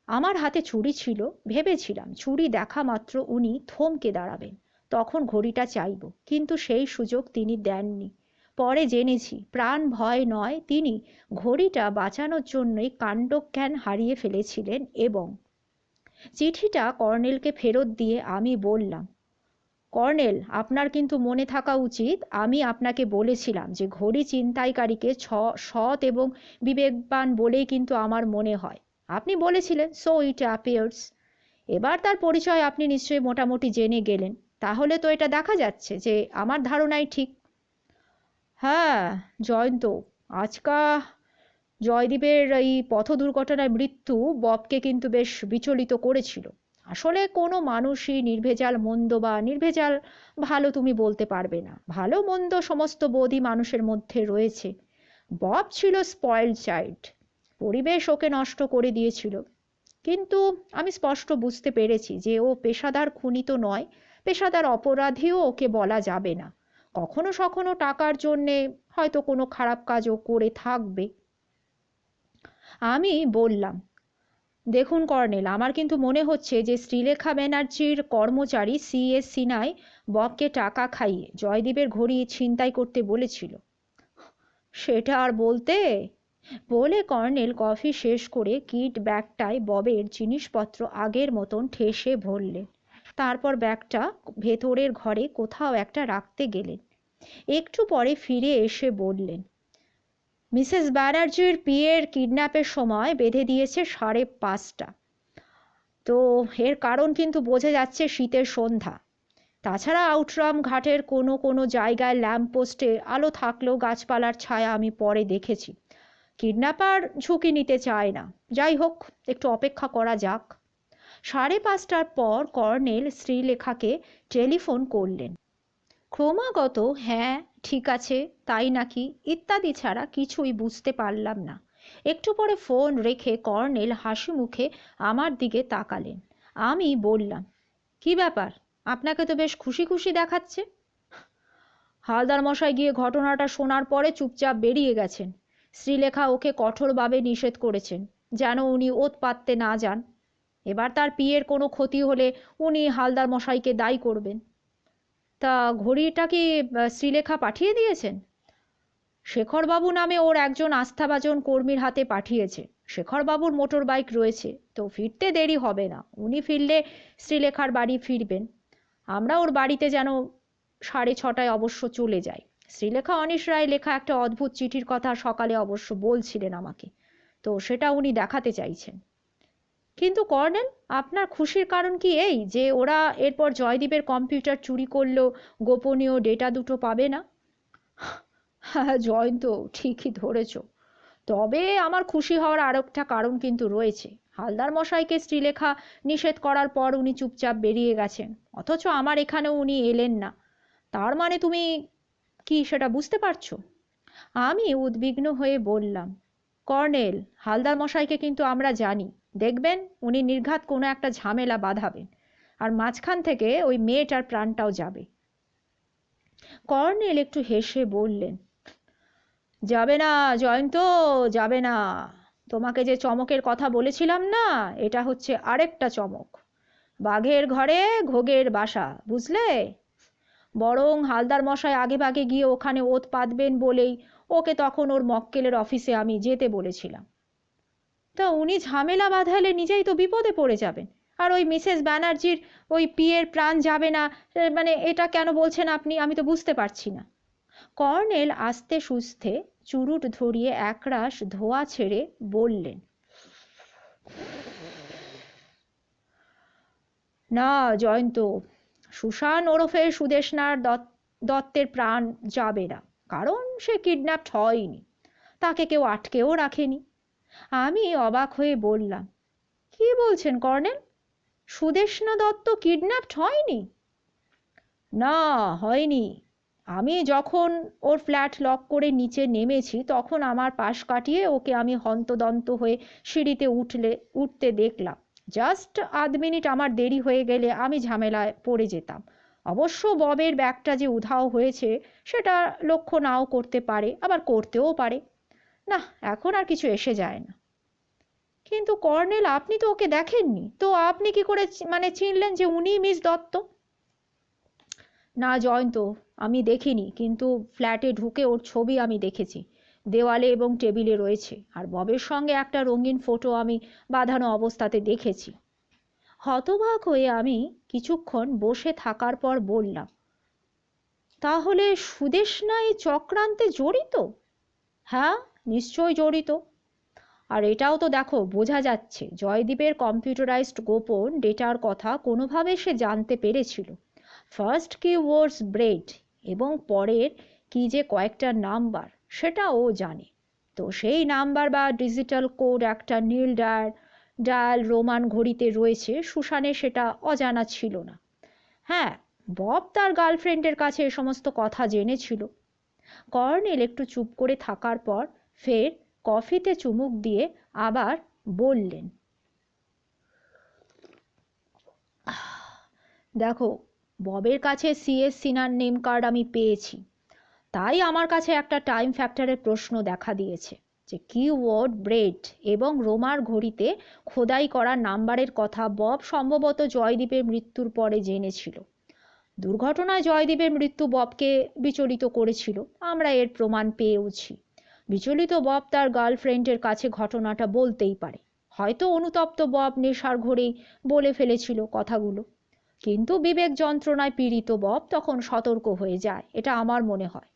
আমার হাতে ছুরি ছিল, ভেবেছিলাম ছুরি দেখা মাত্র উনি থমকে দাঁড়াবেন, তখন ঘড়িটা চাইব, কিন্তু সেই সুযোগ তিনি দেননি। পরে জেনেছি প্রাণ ভয় নয়, তিনি ঘড়িটা বাঁচানোর জন্যই কাণ্ডজ্ঞান হারিয়ে ফেলেছিলেন। এবং চিঠিটা কর্নেলকে ফেরত দিয়ে আমি বললাম, কর্নেল, আপনার কিন্তু মনে থাকা উচিত আমি আপনাকে বলেছিলাম যে ঘড়ি ছিনতাইকারীকে সৎ এবং বিবেকবান বলেই কিন্তু আমার মনে হয়। আপনি বলেছিলেন, সো ইট অ্যাপিয়ার্স। এবার তার পরিচয় আপনি নিশ্চয়ই মোটামুটি জেনে গেলেন। তাহলে তো এটা দেখা যাচ্ছে যে আমার ধারণাই ঠিক। হ্যাঁ জয়ন্ত, আজকা জয়দীপের এই পথ দুর্ঘটনায় মৃত্যু ববকে কিন্তু বেশ বিচলিত করেছিল। আসলে কোনো মানুষই নির্ভেজাল মন্দ বা নির্ভেজাল ভালো তুমি বলতে পারবে না। ভালো মন্দ সমস্ত বোধই মানুষের মধ্যে রয়েছে। বব ছিল স্পয়েলড চাইল্ড, পরিবেশ ওকে নষ্ট করে দিয়েছিল। কিন্তু আমি স্পষ্ট বুঝতে পেরেছি যে ও পেশাদার খুনি তো নয়, পেশাদার অপরাধীও ওকে বলা যাবে না। কখনো সখনো টাকার জন্যে হয়তো কোনো খারাপ কাজও করে থাকবে। আমি বললাম, দেখুন কর্নেল, আমার কিন্তু মনে হচ্ছে যে শ্রীলেখা ব্যানার্জির কর্মচারী সিএস সিনহাই ববকে টাকা খাইয়ে জয়দীপের ঘড়ি ছিনতাই করতে বলেছিল। সেটা আর বলতে, বলে কর্নেল কফি শেষ করে কিট ব্যাগটায় ববের জিনিসপত্র আগের মতন ঠেসে ভরলেন। তারপর ব্যাগটা ভেতরের ঘরে কোথাও একটা রাখতে গেলেন। একটু পরে ফিরে এসে বললেন, মিসেস ব্যানার্জির পিয়ের কিডন্যাপের সময় বেঁধে দিয়েছে 5:30। তো এর কারণ কিন্তু বোঝা যাচ্ছে শীতের সন্ধ্যা। তাছাড়া আউটরাম ঘাটের কোনো কোনো জায়গায় ল্যাম্পপোস্টে আলো থাকলেও গাছপালার ছায়া আমি পরে দেখেছি। কিডন্যাপার ঝুঁকি নিতে চায় না। যাই হোক, একটু অপেক্ষা করা যাক। 5:30টার পর কর্নেল শ্রীলেখাকে টেলিফোন করলেন। ক্রমাগত হ্যাঁ, ঠিক আছে, তাই নাকি ইত্যাদি ছাড়া কিছুই বুঝতে পারলাম না। একটু পরে ফোন রেখে কর্নেল হাসি মুখে আমার দিকে তাকালেন। আমি বললাম, কি ব্যাপার, আপনাকে তো বেশ খুশি খুশি দেখাচ্ছে। হালদার মশাই গিয়ে ঘটনাটা শোনার পরে চুপচাপ বেরিয়ে গেছেন। শ্রীলেখা ওকে কঠোরভাবে নিষেধ করেছেন। যেন উনি ওত পাততে না যান। এবার তার পিয়ের কোনো ক্ষতি হলে উনি হালদার মশাইকে দায়ী করবেন। তা ঘড়িটা কি শ্রীলেখা পাঠিয়ে দিয়েছেন? শেখরবাবু নামে ওর একজন আস্থাভাজন কর্মীর হাতে পাঠিয়েছে। শেখরবাবুর মোটর বাইক রয়েছে, তো ফিরতে দেরি হবে না। উনি ফিরলে শ্রীলেখার বাড়ি ফিরবেন। আমরা ওর বাড়িতে যেন 6:30 অবশ্য চলে যাই। শ্রীলেখা অনিশ রায় লেখা একটা অদ্ভুত চিঠির কথা সকালে অবশ্য বলছিলেন আমাকে, তো সেটা উনি দেখাতে চাইছেন। কিন্তু কর্নেল, আপনার খুশির কারণ কি এই যে ওরা এরপর জয়দীপের কম্পিউটার চুরি করলেও গোপনীয় ডেটা দুটো পাবে না? হ্যাঁ জয়ন্ত, ঠিকই ধরেছ। তবে আমার খুশি হওয়ার আর একটা কারণ কিন্তু রয়েছে। হালদার মশাইকে শ্রীলেখা নিষেধ করার পর উনি চুপচাপ বেরিয়ে গেছেন, অথচ আমার এখানেও উনি এলেন না। তার মানে তুমি কি সেটা বুঝতে পারছো? আমি উদ্বিগ্ন হয়ে বললাম, কর্নেল, হালদার মশাইকে কিন্তু আমরা জানি। দেখবেন উনি নির্ঘাত কোনো একটা ঝামেলা বাঁধাবেন, আর মাঝখান থেকে ওই মেয়েটার প্রাণটাও যাবে। কর্নেল একটু হেসে বললেন, যাবে না জয়ন্ত, যাবে না। তোমাকে যে চমকের কথা বলেছিলাম না, এটা হচ্ছে আরেকটা চমক। বাঘের ঘরে ঘোগের বাসা, বুঝলে? বরং হালদার মশাই আগে ভাগে গিয়ে ওখানে ওত পাতবেন বলেই ওকে তখন ওর মক্কেলের অফিসে আমি যেতে বলেছিলাম। তা উনি ঝামেলা বাঁধালে নিজেই তো বিপদে পড়ে যাবেন, আর ওই মিসেস ব্যানার্জির ওই পিয়ের প্রাণ যাবে না, মানে এটা কেন বলছেন আপনি? আমি তো বুঝতে পারছি না। কর্নেল আস্তে সুস্থে চুরুট ধরিয়ে একরাশ ধোঁয়া ছেড়ে বললেন, না জয়ন্ত, সুশান ওরফে সুদেষ্ণার দত্তের প্রাণ যাবে না, কারণ সে কিডন্যাপড হয়নি, তাকে কেউ আটকেও রাখেনি। আমি অবাক হয়ে বললাম, কি বলছেন কর্নেল? সুদেষ্ণা দত্ত কিডন্যাপড হয়নি? না, হয়নি। আমি যখন ওর ফ্ল্যাট লক করে নিচে নেমেছি তখন আমার পাশ কাটিয়ে ওকে আমি হন্তদন্ত হয়ে সিঁড়িতে উঠতে দেখলাম। জাস্ট আধ মিনিট আমার দেরি হয়ে গেলে আমি ঝামেলায় পড়ে যেতাম। অবশ্য ববের ব্যাগটা যে উধাও হয়েছে সেটা লক্ষ্য নাও করতে পারে, আবার করতেও পারে। না, এখন আর কিছু এসে যায় না। কিন্তু কর্নেল, আপনি তো ওকে দেখেননি, তো আপনি কি করে মানে চিনলেন যে উনি মিস দত্ত? না জয়ন্ত, আমি দেখিনি, কিন্তু ফ্ল্যাটে ঢুকে ওর ছবি আমি দেখেছি, দেওয়ালে এবং টেবিলে রয়েছে। আর ববের সঙ্গে একটা রঙিন ফটো আমি বাঁধানো অবস্থাতে দেখেছি। হতবাক হয়ে আমি কিছুক্ষণ বসে থাকার পর বললাম, তাহলে সুদেষ্ণা এই চক্রান্তে জড়িত? হ্যাঁ, নিশ্চয় জড়িত। আর এটাও তো দেখো, বোঝা যাচ্ছে জয়দীপের কম্পিউটারাইজড গোপন ডেটার কথা কোনোভাবে সে জানতে পেরেছিল। ফার্স্ট কিওয়ার্ডস ব্রেড, এবং পরের কি যে কয়েকটা নাম্বার সেটা ও জানে। তো সেই নাম্বার বা ডিজিটাল কোড একটা নীল ডায়াল রোমান ঘড়িতে রয়েছে, সুশানের সেটা অজানা ছিল না। হ্যাঁ, বব তার গার্লফ্রেন্ডের কাছে এ সমস্ত কথা জেনেছিল। কর্নেল একটু চুপ করে থাকার পর ফের কফিতে চুমুক দিয়ে আবার বললেন, দেখো, ববের কাছে সিএস সিনহার নেম কার্ড আমি পেয়েছি, তাই আমার কাছে একটা টাইম ফ্যাক্টরের প্রশ্ন দেখা দিয়েছে যে কিওয়ার্ড ব্রেড এবং রোমার ঘড়িতে খোদাই করা নাম্বারের কথা বব সম্ভবত জয়দীপের মৃত্যুর পরে জেনেছিল। দুর্ঘটনায় জয়দীপের মৃত্যু ববকে বিচলিত করেছিল, আমরা এর প্রমাণ পেয়েওছি। বিচলিত বব তার গার্লফ্রেন্ডের কাছে ঘটনাটা বলতেই পারে। হয়তো অনুতপ্ত বব নেশার ঘোরেই বলে ফেলেছিল কথাগুলো, কিন্তু বিবেক যন্ত্রণায় পীড়িত বব তখন সতর্ক হয়ে যায়, এটা আমার মনে হয়।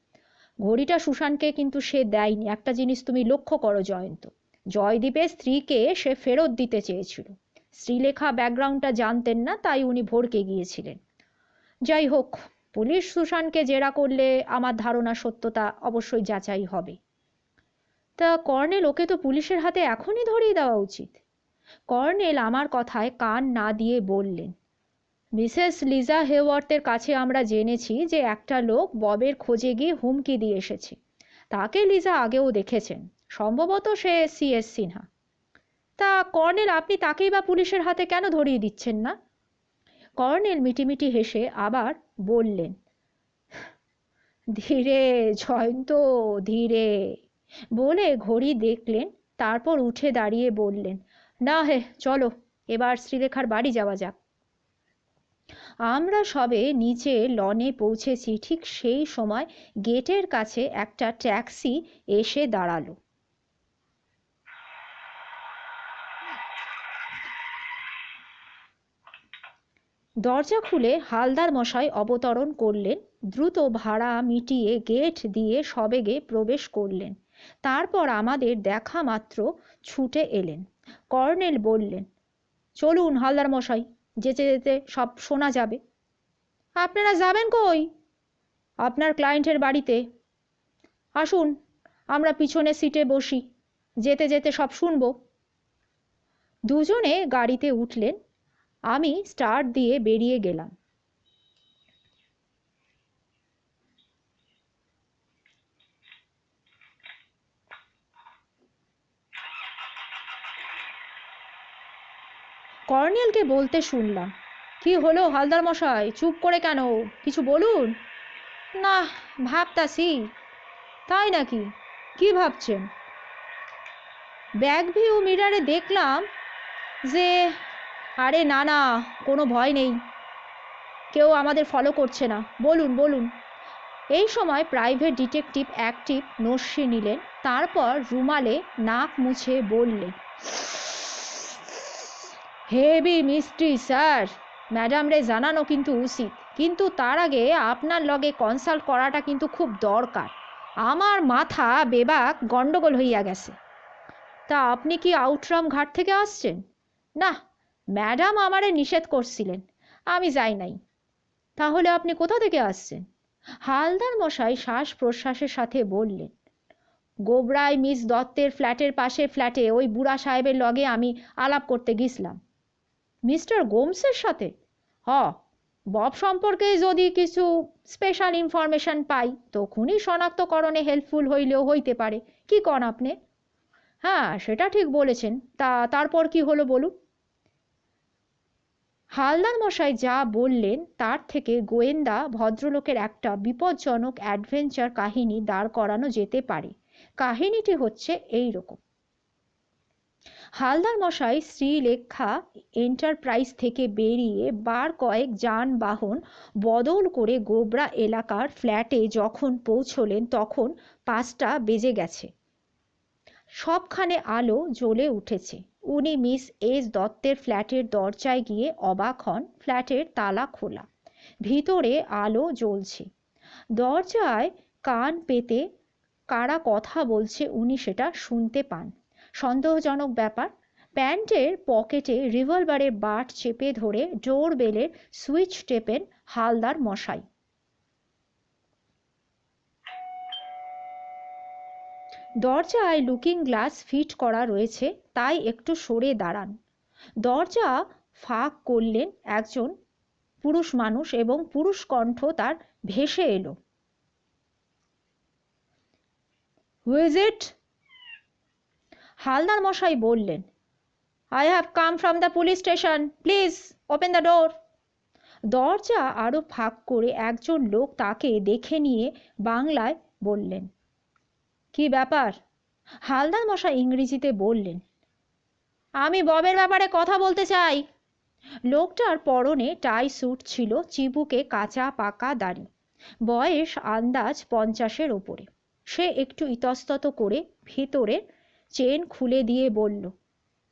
ঘড়িটা সুশানকে কিন্তু সে দেয়নি, একটা জিনিস তুমি লক্ষ্য করো জয়ন্ত, জয়দীপের স্ত্রীকে সে ফেরত দিতে চেয়েছিল। শ্রীলেখা ব্যাকগ্রাউন্ডটা জানতেন না, তাই উনি ভড়কে গিয়েছিলেন। যাই হোক, পুলিশ সুশানকে জেরা করলে আমার ধারণা সত্যতা অবশ্যই যাচাই হবে। তা কর্নেল, ওকে তো পুলিশের হাতে এখনই ধরিয়ে দেওয়া উচিত। কর্নেল আমার কথায় কান না দিয়ে বললেন, মিসেস লিজা হেওয়ার্থের কাছে আমরা জেনেছি যে একটা লোক ববের খোঁজে গিয়ে হুমকি দিয়ে এসেছে। তাকে লিজা আগেও দেখেছেন, সম্ভবত সে সিএস সিনহা। তা কর্নেল, আপনি তাকেই বা পুলিশের হাতে কেন ধরিয়ে দিচ্ছেন না? কর্নেল মিটিমিটি হেসে আবার বললেন, ধীরে জয়ন্ত, ধীরে, বলে ঘড়ি দেখলেন তারপর উঠে দাঁড়িয়ে বললেন, না হে, চলো এবার শ্রীলেখার বাড়ি যাওয়া যাক। আমরা সবে নিচে লনে পৌঁছেছি, ঠিক সেই সময় গেটের কাছে একটা ট্যাক্সি এসে দাঁড়ালো। দরজা খুলে হালদার মশাই অবতরণ করলেন। দ্রুত ভাড়া মিটিয়ে গেট দিয়ে সবেগে প্রবেশ করলেন। তারপর আমাদের দেখা মাত্র ছুটে এলেন। কর্নেল বললেন, চলুন হালদার মশাই, যেতে যেতে সব শোনা যাবে। আপনারা যাবেন কই? আপনার ক্লায়েন্টের বাড়িতে। আসুন, আমরা পিছনে সিটে বসি, যেতে যেতে সব শুনব। দুজনে গাড়িতে উঠলেন। আমি স্টার্ট দিয়ে বেরিয়ে গেলাম। কর্নেলকে বলতে শুনলাম, কি হলো হালদার মশাই, চুপ করে কেন? কিছু বলুন। না, ভাবতাছি। তাই নাকি? কি ভাবছেন? ব্যাক ভিউ মিরারে দেখলাম যে, আরে না না, কোনো ভয় নেই, কেউ আমাদের ফলো করছে না। বলুন বলুন। এই সময় প্রাইভেট ডিটেকটিভ অ্যাক্টিভ নস্যি নিলেন। তারপর রুমালে নাক মুছে বললেন, হেভি মিস্ট্রি স্যার, ম্যাডামরে জানানো কিন্তু উচিত, কিন্তু তার আগে আপনার লগে কনসাল্ট করাটা কিন্তু খুব দরকার। আমার মাথা বেবাক গন্ডগোল হইয়া গেছে। তা আপনি কি আউটরাম ঘাট থেকে আসছেন? না, ম্যাডাম আমারে নিষেধ করছিলেন, আমি যাই নাই। তাহলে আপনি কোথা থেকে আসছেন? হালদার মশাই শ্বাস প্রশ্বাসের সাথে বললেন, গোবরায় মিস দত্তের ফ্ল্যাটের পাশে ফ্ল্যাটে ওই বুড়া সাহেবের লগে আমি আলাপ করতে গেছিলাম। মিস্টার গোমসের সাথে? হ, বব সম্পর্কে যদি কিছু স্পেশাল ইনফরমেশন পাই তখনই শনাক্তকরণে হেল্পফুল হইলেও হইতে পারে। কি কন আপনি? হ্যাঁ, সেটা ঠিক বলেছেন। তারপর কি হলো বলুন। হালদার মশাই যা বললেন তার থেকে গোয়েন্দা ভদ্রলোকের একটা বিপজ্জনক অ্যাডভেঞ্চার কাহিনী দাঁড় করানো যেতে পারে। কাহিনীটি হচ্ছে এই রকম। হালদার মশাই শ্রীলেখা এন্টারপ্রাইজ থেকে বেরিয়ে বার কয়েক যানবাহন বদল করে গোবরা এলাকার ফ্ল্যাটে যখন পৌঁছলেন তখন 5টা বেজে গেছে। সবখানে আলো জ্বলে উঠেছে। উনি মিস এস দত্তের ফ্ল্যাটের দরজায় গিয়ে অবাক হন। ফ্ল্যাটের তালা খোলা, ভিতরে আলো জ্বলছে। দরজায় কান পেতে কারা কথা বলছে উনি সেটা শুনতে পান। সন্দেহজনক ব্যাপার, প্যান্টের পকেটে রিভলভারের বাট চেপে ধরে ডোর বেলের সুইচ টেপেন হালদার মশাই। দরজায় লুকিং গ্লাস ফিট করা রয়েছে, তাই একটু সরে দাঁড়ান। দরজা ফাঁক করলেন একজন পুরুষ মানুষ এবং পুরুষ কণ্ঠ তার ভেসে এলো, হু ইজ ইট? হালদার মশাই বললেন, I have come from the police station, please open the door. দরজা আরো ফাঁক করে একজন লোক তাকে দেখে নিয়ে বাংলায় বললেন, কি ব্যাপার? হালদার মশাই ইংরেজিতে বললেন, আমি ববের ব্যাপারে কথা বলতে চাই। লোকটার পরনে টাই স্যুট ছিল, চিবুকে কাঁচা পাকা দাড়ি, বয়স আন্দাজ 50-এর ওপরে। সে একটু ইতস্তত করে ভিতরে চেন খুলে দিয়ে বলল,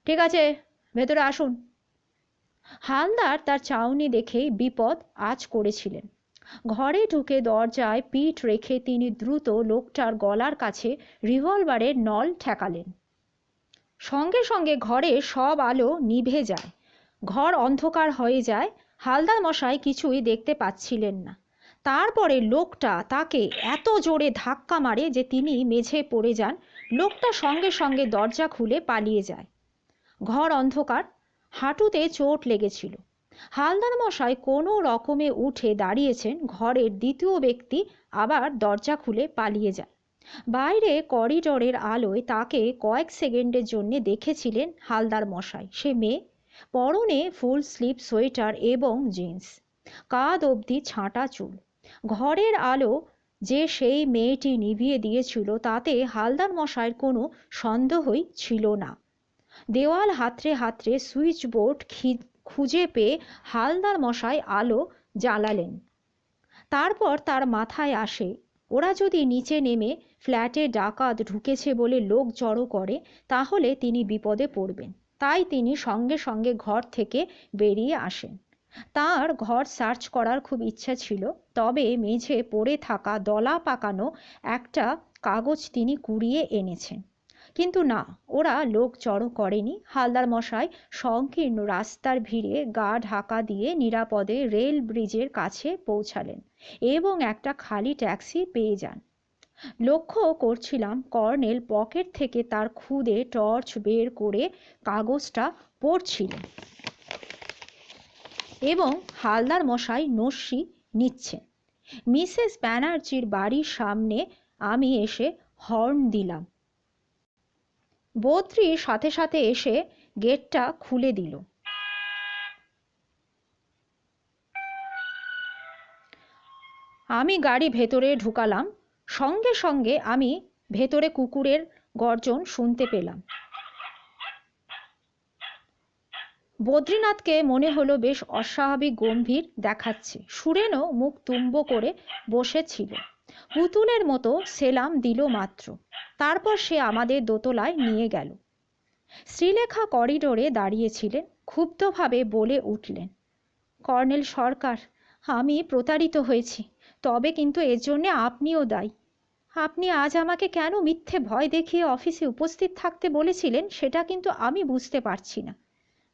ঠিক আছে, ভেতরে আসুন। হালদার তার চাউনি দেখেই বিপদ আঁচ করেছিলেন। ঘরে ঢুকে দরজায় পিঠ রেখে তিনি দ্রুত লোকটার গলার কাছে রিভলভারের নল ঠেকালেন। সঙ্গে সঙ্গে ঘরে সব আলো নিভে যায়, ঘর অন্ধকার হয়ে যায়। হালদার মশাই কিছুই দেখতে পাচ্ছিলেন না। তারপরে লোকটা তাকে এত জোরে ধাক্কা মারে যে তিনি মেঝে পড়ে যান। লোকটা সঙ্গে সঙ্গে দরজা খুলে পালিয়ে যায়। ঘর অন্ধকার, হাঁটুতে চোট লেগেছিল। হালদার মশাই কোনো রকমে উঠে দাঁড়িয়েছেন। ঘরের দ্বিতীয় ব্যক্তি আবার দরজা খুলে পালিয়ে যায়। বাইরে করিডোরের আলোয় তাকে কয়েক সেকেন্ডের জন্য দেখেছিলেন হালদার মশাই। সে মেয়ে, পরনে ফুল স্লিভ সোয়েটার এবং জিন্স, কাঁধ অবধি ছাঁটা চুল। ঘরের আলো যে সেই মেয়েটি নিভিয়ে দিয়েছিল তাতে হালদার মশাইয়ের কোনো সন্দেহই ছিল না। দেওয়াল হাতড়ে হাতড়ে সুইচ বোর্ড খুঁজে পেয়ে হালদার মশাই আলো জ্বালালেন। তারপর তার মাথায় আসে, ওরা যদি নিচে নেমে ফ্ল্যাটে ডাকাত ঢুকেছে বলে লোক জড়ো করে তাহলে তিনি বিপদে পড়বেন। তাই তিনি সঙ্গে সঙ্গে ঘর থেকে বেরিয়ে আসেন। তার ঘর সার্চ করার খুব ইচ্ছা ছিল, তবে মেঝে পড়ে থাকা দলা পাকানো একটা কাগজ তিনি কুড়িয়ে এনেছেন। কিন্তু না, ওরা লোক জড়ো করেনি। হালদার মশাই সংকীর্ণ রাস্তার ভিড়ে গা ঢাকা দিয়ে নিরাপদে রেল ব্রিজের কাছে পৌঁছালেন এবং একটা খালি ট্যাক্সি পেয়ে যান। লক্ষ্য করছিলাম কর্নেল পকেট থেকে তার খুদে টর্চ বের করে কাগজটা পড়ছিলেন এবং হালদার মশাই নস্যি নিচ্ছেন। মিসেস ব্যানার্জির বাড়ির সামনে আমি এসে হর্ন দিলাম। বদ্রি সাথে সাথে এসে গেটটা খুলে দিল। আমি গাড়ি ভেতরে ঢুকালাম। সঙ্গে সঙ্গে আমি ভেতরে কুকুরের গর্জন শুনতে পেলাম। বদ্রীনাথকে মনে হলো বেশ অস্বাভাবিক গম্ভীর দেখাচ্ছে। সুরেনও মুখ তুম্ব করে বসেছিল, পুতুলের মতো সেলাম দিল মাত্র। তারপর সে আমাদের দোতলায় নিয়ে গেল। শ্রীলেখা করিডোরে দাঁড়িয়েছিলেন, ক্ষুব্ধভাবে বলে উঠলেন, কর্নেল সরকার, আমি প্রতারিত হয়েছি, তবে কিন্তু এর জন্যে আপনিও দায়ী। আপনি আজ আমাকে কেন মিথ্যে ভয় দেখিয়ে অফিসে উপস্থিত থাকতে বলেছিলেন সেটা কিন্তু আমি বুঝতে পারছি না।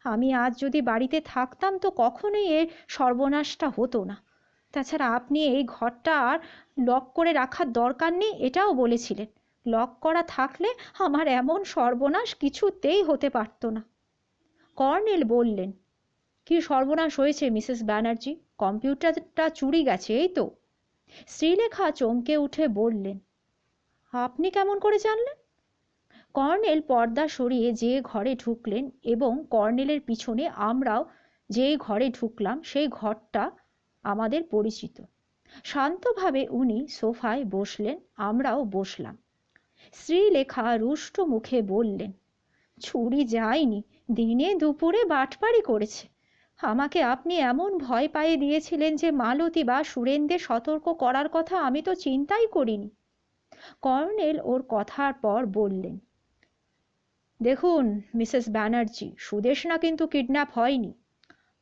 আমি আজ যদি বাড়িতে থাকতাম তো কখনোই এর সর্বনাশটা হতো না। তাছাড়া আপনি এই ঘরটা আর লক করে রাখার দরকার নেই এটাও বলেছিলেন। লক করা থাকলে আমার এমন সর্বনাশ কিছুতেই হতে পারত না। কর্নেল বললেন, কি সর্বনাশ হয়েছে মিসেস ব্যানার্জি? কম্পিউটারটা চুরি গেছে এই তো? শ্রীলেখা চমকে উঠে বললেন, আপনি কেমন করে জানলেন? কর্নেল পর্দা সরিয়ে যে ঘরে ঢুকলেন এবং কর্নেলের পিছনে আমরাও যেই ঘরে ঢুকলাম সেই ঘরটা আমাদের পরিচিত। শান্তভাবে উনি সোফায় বসলেন, আমরাও বসলাম। শ্রীলেখা রুষ্ট মুখে বললেন, চুরি যায়নি, দিনে দুপুরে বাটপাড়ি করেছে। আমাকে আপনি এমন ভয় পাইয়ে দিয়েছিলেন যে মালতী বা সুরেনদের সতর্ক করার কথা আমি তো চিন্তাই করিনি। কর্নেল ওর কথার পর বললেন, দেখুন মিসেস ব্যানার্জি, সুদেষ্ণা কিন্তু কিডন্যাপ হয়নি।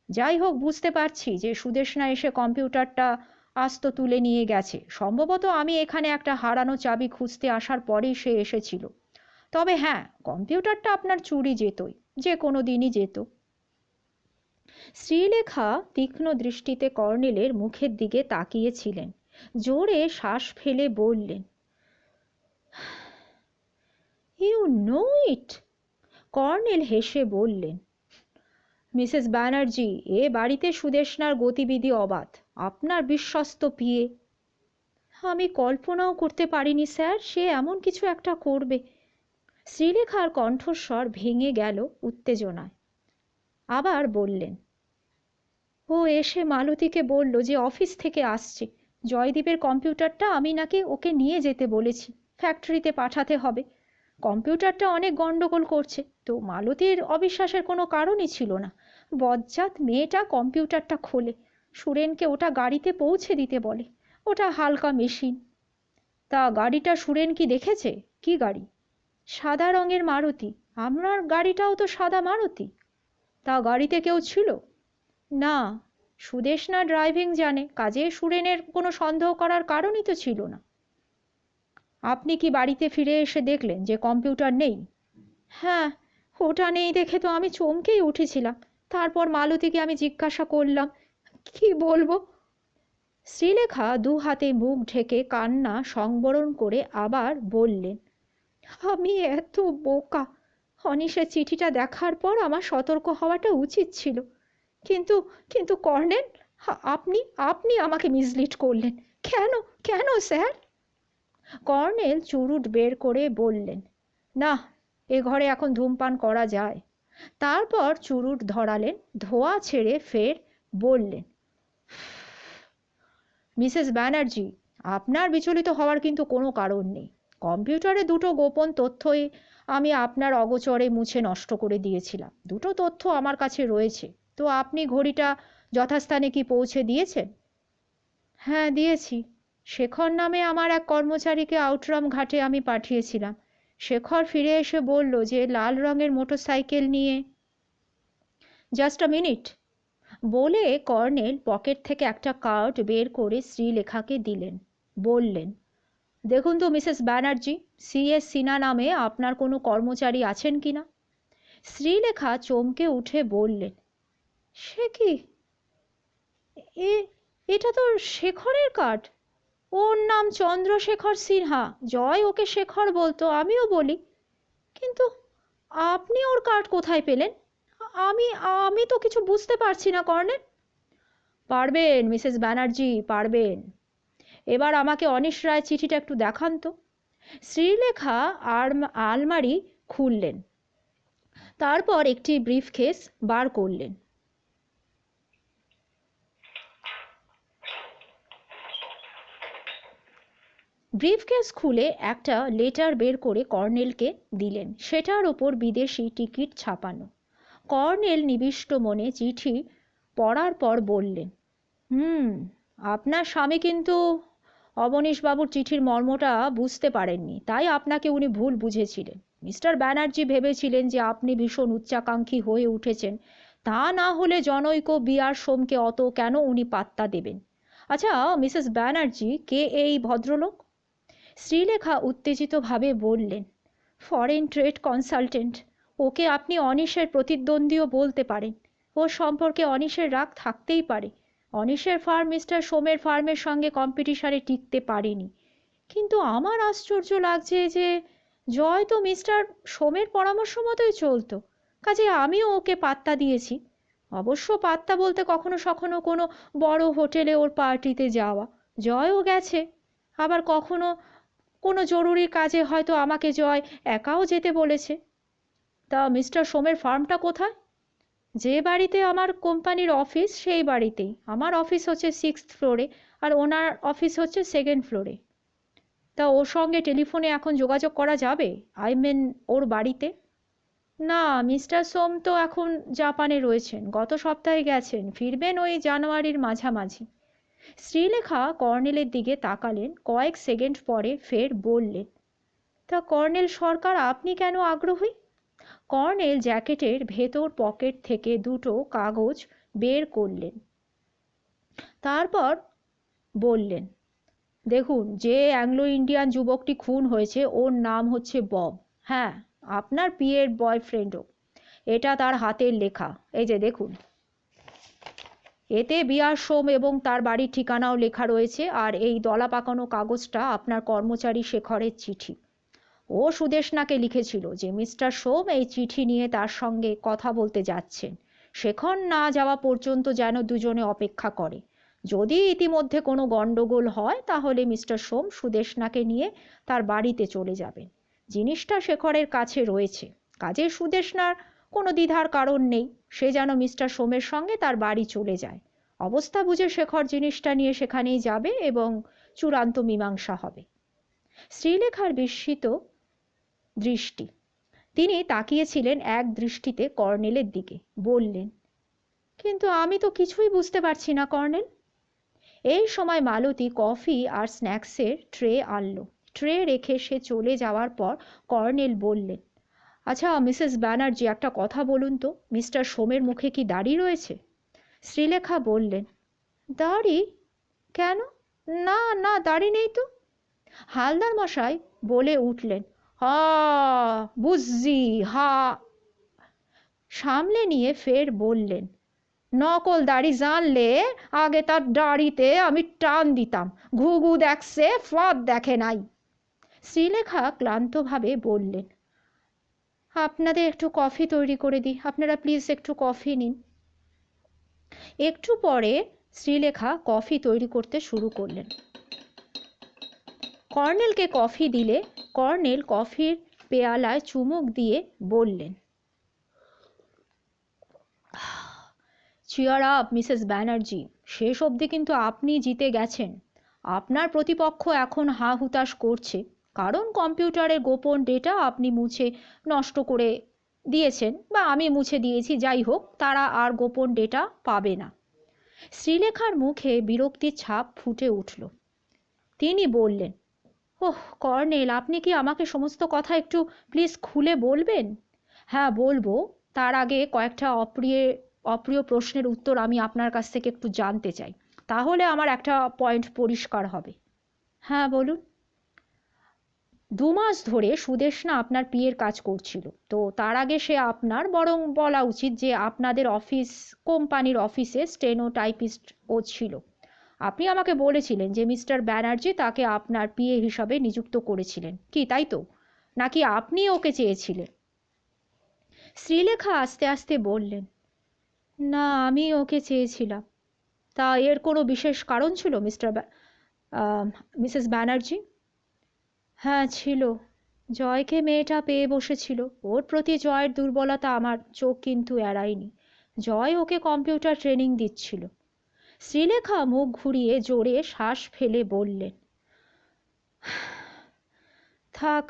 যাই হোক, বুঝতে পারছি যে সুদেষ্ণা এসে কম্পিউটারটা আস্ত তুলে নিয়ে গেছে। সম্ভবত আমি এখানে একটা হারানো চাবি খুঁজতে আসার পরেই সে এসেছিল। তবে হ্যাঁ, কম্পিউটারটা আপনার চুরি যেতই, যে কোনো দিনই যেত। শ্রীলেখা তীক্ষ্ণ দৃষ্টিতে কর্নেলের মুখের দিকে তাকিয়েছিলেন। জোরে শ্বাস ফেলে বললেন, ইউ নো ইট? কর্নেল হেসে বললেন, মিসেস ব্যানার্জি, এ বাড়িতে সুদেষ্ণার গতিবিধি অবাধ। আপনার বিশ্বস্ত পিএ। আমি কল্পনাও করতে পারিনি স্যার সে এমন কিছু একটা করবে। শ্রীলেখার কণ্ঠস্বর ভেঙে গেল উত্তেজনায়। আবার বললেন, ও এসে মালতীকে বলল যে অফিস থেকে আসছে, জয়দীপের কম্পিউটারটা আমি নাকি ওকে নিয়ে যেতে বলেছি, ফ্যাক্টরিতে পাঠাতে হবে। কম্পিউটারটা অনেক গন্ডগোল করছে। তো মালতীর অবিশ্বাসের কোনো কারণই ছিল না। বজ্জাত মেয়েটা কম্পিউটারটা খোলে, সুরেনকে ওটা গাড়িতে পৌঁছে দিতে বলে। ওটা হালকা মেশিন। তা গাড়িটা সুরেন কি দেখেছে? কি গাড়ি? সাদা রঙের মারুতি। আপনার গাড়িটাও তো সাদা মারুতি। তা গাড়িতে কেউ ছিল? না, সুদেষ্ণা ড্রাইভিং জানে, কাজে সুরেনের কোনো সন্দেহ করার কারণই তো ছিল না। আপনি কি বাড়িতে ফিরে এসে দেখলেন যে কম্পিউটার নেই? হ্যাঁ, ওটা নেই দেখে তো আমি চমকেই উঠেছিলাম। তারপর মালতীকে আমি জিজ্ঞাসা করলাম, কি বলবো। শ্রীলেখা দু হাতে মুখ ঢেকে কান্না সংবরণ করে আবার বললেন, আমি এত বোকা। অনিশের চিঠিটা দেখার পর আমার সতর্ক হওয়াটা উচিত ছিল। কিন্তু কিন্তু কর্নেল, আপনি আপনি আমাকে মিসলিড করলেন। কেন কেন স্যার? কর্নেল চুরুট বের করে বললেন, না, এ ঘরে এখন ধূমপান করা যায়। তারপর চুরুট ধরালেন, ধোঁয়া ছেড়ে ফের বললেন, মিসেস ব্যানার্জি, আপনার বিচলিত হওয়ার কিন্তু কোনো কারণ নেই। কম্পিউটারে দুটো গোপন তথ্যই আমি আপনার অগোচরে মুছে নষ্ট করে দিয়েছিলাম। দুটো তথ্য আমার কাছে রয়েছে। তো আপনি ঘড়িটা যথাস্থানে কি পৌঁছে দিয়েছেন? হ্যাঁ, দিয়েছি। শেখর নামে আমার এক কর্মচারীকে আউটরাম ঘাটে আমি পাঠিয়েছিলাম। শেখর ফিরে এসে বলল যে লাল রঙের মোটরসাইকেল নিয়ে। জাস্ট আ মিনিট বলে কর্নেল পকেট থেকে একটা কার্ড বের করে শ্রীলেখাকে দিলেন। বললেন, দেখুন তো মিসেস ব্যানার্জি, সিএস সিনহা নামে আপনার কোনো কর্মচারী আছেন কি না? শ্রীলেখা চমকে উঠে বললেন, সে কি, এ এটা তো শেখরের কার্ড। ওর নাম চন্দ্রশেখর সিনহা। জয় ওকে শেখর বলতো, আমিও বলি। কিন্তু আপনি ওর কার্ড কোথায় পেলেন? আমি আমি তো কিছু বুঝতে পারছি না কর্নেল। পারবেন মিসেস ব্যানার্জি, পারবেন। এবার আমাকে অনিশ রায় চিঠিটা একটু দেখান তো। শ্রীলেখা আলমারি খুললেন, তারপর একটি ব্রিফকেস বার করলেন। ব্রিফকেস খুলে একটা লেটার বের করে কর্নেলকে দিলেন। সেটার ওপর বিদেশি টিকিট ছাপানো। কর্নেল নিবিষ্ট মনে চিঠি পড়ার পর বললেন, আপনার স্বামী কিন্তু অবনীশবাবুর চিঠির মর্মটা বুঝতে পারেননি, তাই আপনাকে উনি ভুল বুঝেছিলেন। মিস্টার ব্যানার্জি ভেবেছিলেন যে আপনি ভীষণ উচ্চাকাঙ্ক্ষী হয়ে উঠেছেন। তা না হলে জনৈক বিআর সোমকে অত কেন উনি পাত্তা দেবেন? আচ্ছা মিসেস ব্যানার্জি, কে এই ভদ্রলোক? শ্রীলেখা উত্তেজিতভাবে বললেন, ফরেন ট্রেড কনসালটেন্ট। ওকে আপনি অনিশের প্রতিদ্বন্দ্বীও বলতে পারেন। ওর সম্পর্কে অনিশের রাগ থাকতেই পারে। অনিশের ফার্ম মিস্টার সোমের ফার্মের সঙ্গে কম্পিটিশনে টিকতে পারেনি। কিন্তু আমার আশ্চর্য লাগছে যে জয় তো মিস্টার সোমের পরামর্শ মতোই চলতো, কাজে আমিও ওকে পাত্তা দিয়েছি। অবশ্য পাত্তা বলতে কখনো সখনো কোনো বড় হোটেলে ওর পার্টিতে যাওয়া। জয়ও গেছে। আবার কখনো কোনো জরুরি কাজে হয়তো আমাকে জয় একাও যেতে বলেছে। তা মিস্টার সোমের ফার্মটা কোথায়? যে বাড়িতে আমার কোম্পানির অফিস সেই বাড়িতেই। আমার অফিস হচ্ছে 6th ফ্লোরে, আর ওনার অফিস হচ্ছে 2nd ফ্লোরে। তা ওর সঙ্গে টেলিফোনে এখন যোগাযোগ করা যাবে? আই মিন ওর বাড়িতে? না, মিস্টার সোম তো এখন জাপানে রয়েছেন। গত সপ্তাহে গেছেন, ফিরবেন ওই জানুয়ারির মাঝামাঝি। শ্রীলেখা কর্নেলের দিকে তাকালেন, কয়েক সেকেন্ড পরে ফের বললেন, তা কর্নেল সরকার আপনি কেন আগ্রহী? কর্নেল জ্যাকেটের ভেতর পকেট থেকে দুটো কাগজ বের করলেন, তারপর বললেন, দেখুন, যে অ্যাংলো ইন্ডিয়ান যুবকটি খুন হয়েছে ওর নাম হচ্ছে বব। হ্যাঁ, আপনার পিয়ের বয়ফ্রেন্ডও। এটা তার হাতের লেখা। এই যে দেখুন, এতে বিআর সোম এবং তার বাড়ির ঠিকানাও লেখা রয়েছে। আর এই দলা পাকানো কাগজটা আপনার কর্মচারী শেখরের চিঠি। ও সুদেষ্ণাকে লিখেছিল যে মিস্টার সোম এই চিঠি নিয়ে তার সঙ্গে কথা বলতে যাচ্ছেন। শেখর না যাওয়া পর্যন্ত যেন দুজনে অপেক্ষা করে। যদি ইতিমধ্যে কোনো গণ্ডগোল হয় তাহলে মিস্টার সোম সুদেষ্ণাকে নিয়ে তার বাড়িতে চলে যাবেন। জিনিসটা শেখরের কাছে রয়েছে, কাজে সুদেষ্ণার কোনো দ্বিধার কারণ নেই। সে যেন মিস্টার সোমের সঙ্গে তার বাড়ি চলে যায়। অবস্থা বুঝে শেখর জিনিসটা নিয়ে সেখানেই যাবে এবং চূড়ান্ত মীমাংসা হবে। শ্রীলেখার বিস্মিত দৃষ্টি। তিনি তাকিয়েছিলেন এক দৃষ্টিতে কর্নেলের দিকে। বললেন, কিন্তু আমি তো কিছুই বুঝতে পারছি না কর্নেল। এই সময় মালতী কফি আর স্ন্যাক্সের ট্রে আনলো। ট্রে রেখে সে চলে যাওয়ার পর কর্নেল বললেন, আচ্ছা মিসেস ব্যানার্জি, একটা কথা বলুন তো, মিস্টার সোমের মুখে কি দাড়ি রয়েছে? শ্রীলেখা বললেন, দাড়ি? কেন? না না, দাড়ি নেই তো। হালদার মশাই বলে উঠলেন, হা, বুঝছি, হা। সামলে নিয়ে ফের বললেন, নকল দাড়ি জানলে আগে তার দাড়িতে আমি টান দিতাম। ঘুঘু দেখছে, ফাঁদ দেখে নাই। শ্রীলেখা ক্লান্তভাবে বললেন, আপনাদের একটু কফি তৈরি করে দিই, আপনারা প্লিজ একটু কফি নিন। একটু পরে শ্রীলেখা কফি তৈরি করতে শুরু করলেন। কর্নেলকে কফি দিলে কর্নেল কফির পেয়ালায় চুমুক দিয়ে বললেন, চিয়ার আপ মিসেস ব্যানার্জি, শেষ অবধি কিন্তু আপনি জিতে গেছেন। আপনার প্রতিপক্ষ এখন হা হুতাশ করছে, কারণ কম্পিউটারের গোপন ডেটা আপনি মুছে নষ্ট করে দিয়েছেন, বা আমি মুছে দিয়েছি, যাই হোক, তারা আর গোপন ডেটা পাবে না। শ্রীলেখার মুখে বিরক্তির ছাপ ফুটে উঠল। তিনি বললেন, ওহ কর্নেল, আপনি কি আমাকে সমস্ত কথা একটু প্লিজ খুলে বলবেন? হ্যাঁ বলবো, তার আগে কয়েকটা অপ্রিয় প্রশ্নের উত্তর আমি আপনার কাছ থেকে একটু জানতে চাই, তাহলে আমার একটা পয়েন্ট পরিষ্কার হবে। হ্যাঁ বলুন। 2 মাস ধরে সুদেষ্ণা আপনার পিএর কাজ করছিল, তো তার আগে সে আপনার, বরং বলা উচিত যে আপনাদের কোম্পানির অফিসে স্টেনোটাইপিস্ট ও ছিল। আপনি আমাকে বলেছিলেন যে মিস্টার ব্যানার্জি তাকে আপনার পিএ হিসাবে নিযুক্ত করেছিলেন, কি তাই তো? নাকি আপনি ওকে চেয়েছিলেন? শ্রীলেখা আস্তে আস্তে বললেন, না, আমি ওকে চেয়েছিলাম। তা এর কোনো বিশেষ কারণ ছিল মিসেস ব্যানার্জি? হ্যাঁ ছিল। জয়কে মেয়েটা পেয়ে বসেছিল, ওর প্রতি জয়ের দুর্বলতা আমার চোখ কিন্তু এড়ায়নি। জয় ওকে কম্পিউটার ট্রেনিং দিচ্ছিল। শ্রীলেখা মুখ ঘুরিয়ে জোরে শ্বাস ফেলে বললেন, থাক,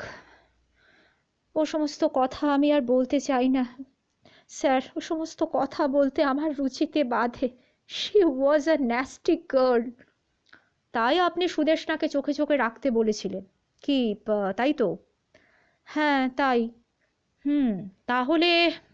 ও সমস্ত কথা আমি আর বলতে চাই না স্যার। ও সমস্ত কথা বলতে আমার রুচিতে বাধে। She was a nasty girl. তাই আপনি সুদেষ্ণাকে চোখে চোখে রাখতে বলেছিলেন, কি তাই তো? হ্যাঁ তাই। হুম, তাহলে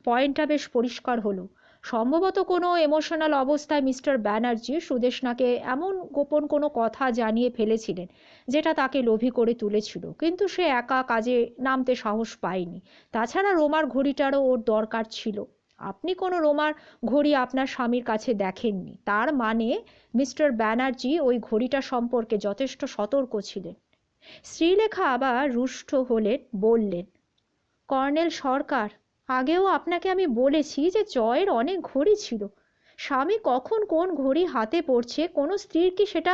পয়েন্টটা বেশ পরিষ্কার হলো। সম্ভবত কোনো ইমোশনাল অবস্থায় মিস্টার ব্যানার্জি সুদেষ্ণাকে এমন গোপন কোনো কথা জানিয়ে ফেলেছিলেন যেটা তাকে লোভী করে তুলেছিল, কিন্তু সে একা কাজে নামতে সাহস পায়নি। তাছাড়া রোমার ঘড়িটারও ওর দরকার ছিল। আপনি কোনো রোমার ঘড়ি আপনার স্বামীর কাছে দেখেননি, তার মানে মিস্টার ব্যানার্জি ওই ঘড়িটা সম্পর্কে যথেষ্ট সতর্ক ছিলেন। শ্রীলেখা আবার রুষ্ট হলেন, বললেন, কর্নেল সরকার, আগেও আপনাকে আমি বলেছি যে জয়ের অনেক ঘড়ি ছিল। স্বামী কখন কোন ঘড়ি হাতে পড়ছে কোনো স্ত্রীর কি সেটা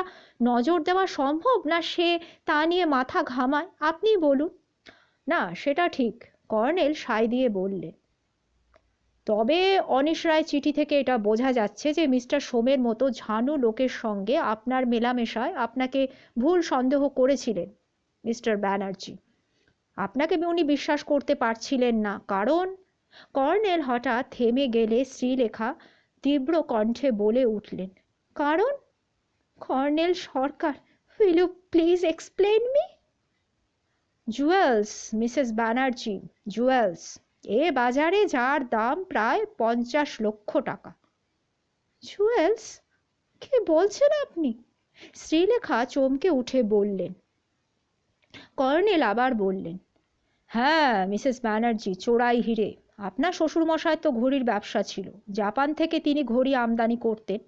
নজর দেওয়া সম্ভব, না সে তা নিয়ে মাথা ঘামায়? আপনিই বলুন। না সেটা ঠিক, কর্নেল সায় দিয়ে বললেন। তবে অনিশ রায় চিঠি থেকে এটা বোঝা যাচ্ছে যে মিস্টার সোমের মতো ঝানু লোকের সঙ্গে আপনার মেলামেশায় আপনাকে ভুল সন্দেহ করেছিলেন মিস্টার ব্যানার্জি। আপনাকে উনি বিশ্বাস করতে পারছিলেন না, কারণ... কর্নেল হঠাৎ থেমে গেলে শ্রীলেখা তীব্র কণ্ঠে বলে উঠলেন, কারণ? Colonel Sarkar, will you please explain me? Jewels Mrs Banerjee, jewels. এ বাজারে যার দাম প্রায় 50 লক্ষ টাকা। জুয়েলস? কি বলছেন আপনি? শ্রীলেখা চমকে উঠে বললেন। কর্নেল আবার বললেন, হ্যাঁ মিসেস ব্যানার্জি, চোরাই হিরে। আপনার শ্বশুরমশায়ের তো ঘড়ির ব্যবসা ছিল, জাপান থেকে তিনি ঘড়ি আমদানি করতেন।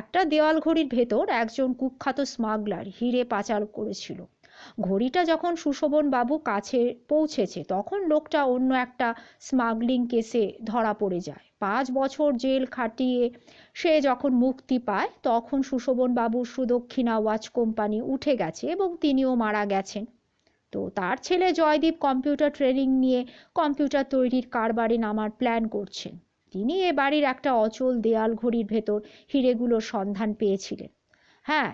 একটা দেওয়াল ঘড়ির ভেতর একজন কুখ্যাত স্মাগলার হিরে পাচার করেছিল। ঘড়িটা যখন সুশোভন বাবু কাছে পৌঁছেছে তখন লোকটা অন্য একটা স্মাগলিং কেসে ধরা পড়ে যায়। 5 বছর জেল খাটিয়ে সে যখন মুক্তি পায় তখন সুশোভন বাবুর সুদক্ষিণা ওয়াচ কোম্পানি উঠে গেছে এবং তিনিও মারা গেছেন। তো তার ছেলে জয়দীপ কম্পিউটার ট্রেনিং নিয়ে কম্পিউটার তৈরির কারবারে নামার প্ল্যান করছেন। তিনি এ বাড়ির একটা অচল দেয়াল ঘড়ির ভেতর হিরেগুলোর সন্ধান পেয়েছিলেন। হ্যাঁ,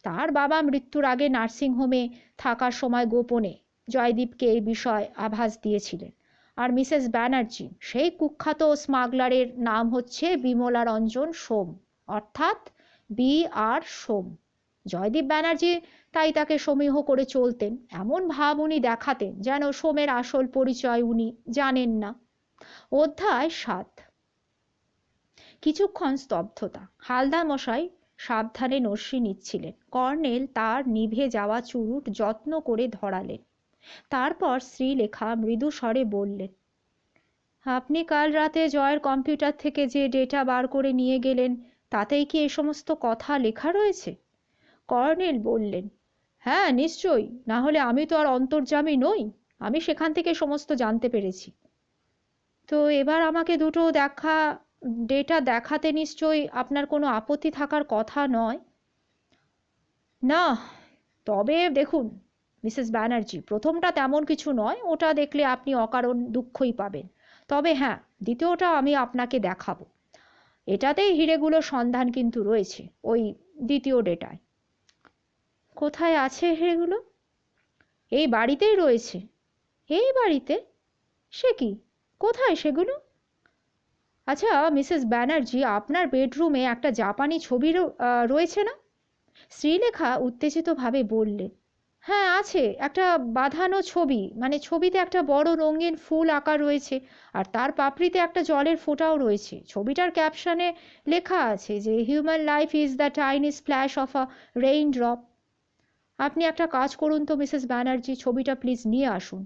তার বাবা মৃত্যুর আগে নার্সিংহোমে থাকার সময় গোপনে জয়দীপকে এই বিষয় আভাস দিয়েছিলেন। আর মিসেস ব্যানার্জি, সেই কুখ্যাত স্মাগলারের নাম হচ্ছে বিমলা রঞ্জন সোম, অর্থাৎ B.R. সোম। জয়দীপ ব্যানার্জি তাই তাকে সমীহ করে চলতেন, এমন ভাব উনি দেখাতেন যেন সোমের আসল পরিচয় উনি জানেন না। অধ্যায় 7। কিছুক্ষণ স্তব্ধতা। হালদার মশাই সাবধানে নস্যি নিচ্ছিলেন। কর্নেল তার নিভে যাওয়া চুরুট যত্ন করে ধরালেন। তারপর শ্রীলেখা মৃদু স্বরে বললেন, আপনি কাল রাতে জয়ের কম্পিউটার থেকে যে ডেটা বার করে নিয়ে গেলেন তাতেই কি এ সমস্ত কথা লেখা রয়েছে? কর্নেল বললেন, হ্যাঁ নিশ্চয়ই, না হলে আমি তো আর অন্তর্যামী নই। আমি সেখান থেকে সমস্ত জানতে পেরেছি। তো এবার আমাকে দুটো ডেটা দেখাতে নিশ্চয়ই আপনার কোনো আপত্তি থাকার কথা নয়? না, তবে দেখুন মিসেস ব্যানার্জি, প্রথমটা তেমন কিছু নয়, ওটা দেখলে আপনি অকারণ দুঃখই পাবেন। তবে হ্যাঁ, দ্বিতীয়টা আমি আপনাকে দেখাবো। এটাতেই হিরেগুলোর সন্ধান কিন্তু রয়েছে, ওই দ্বিতীয় ডেটায়। কোথায় আছে এগুলো? এই বাড়িতেই রয়েছে। এই বাড়িতে? সে কি? কোথায় সেগুলো? আচ্ছা মিসেস ব্যানার্জি, আপনার বেডরুমে একটা জাপানি ছবি রয়েছে না? শ্রীলেখা উত্তেজিতভাবে বললেন। হ্যাঁ আছে, একটা বাঁধানো ছবি, মানে ছবিতে একটা বড় রঙিন ফুল আঁকা রয়েছে, আর তার পাপড়িতে একটা জলের ফোঁটাও রয়েছে। ছবিটার ক্যাপশনে লেখা আছে যে human life is the tiny splash of a rain drop. আপনি একটা কাজ করুন তো মিসেস ব্যানার্জি, ছবিটা প্লিজ নিয়ে আসুন।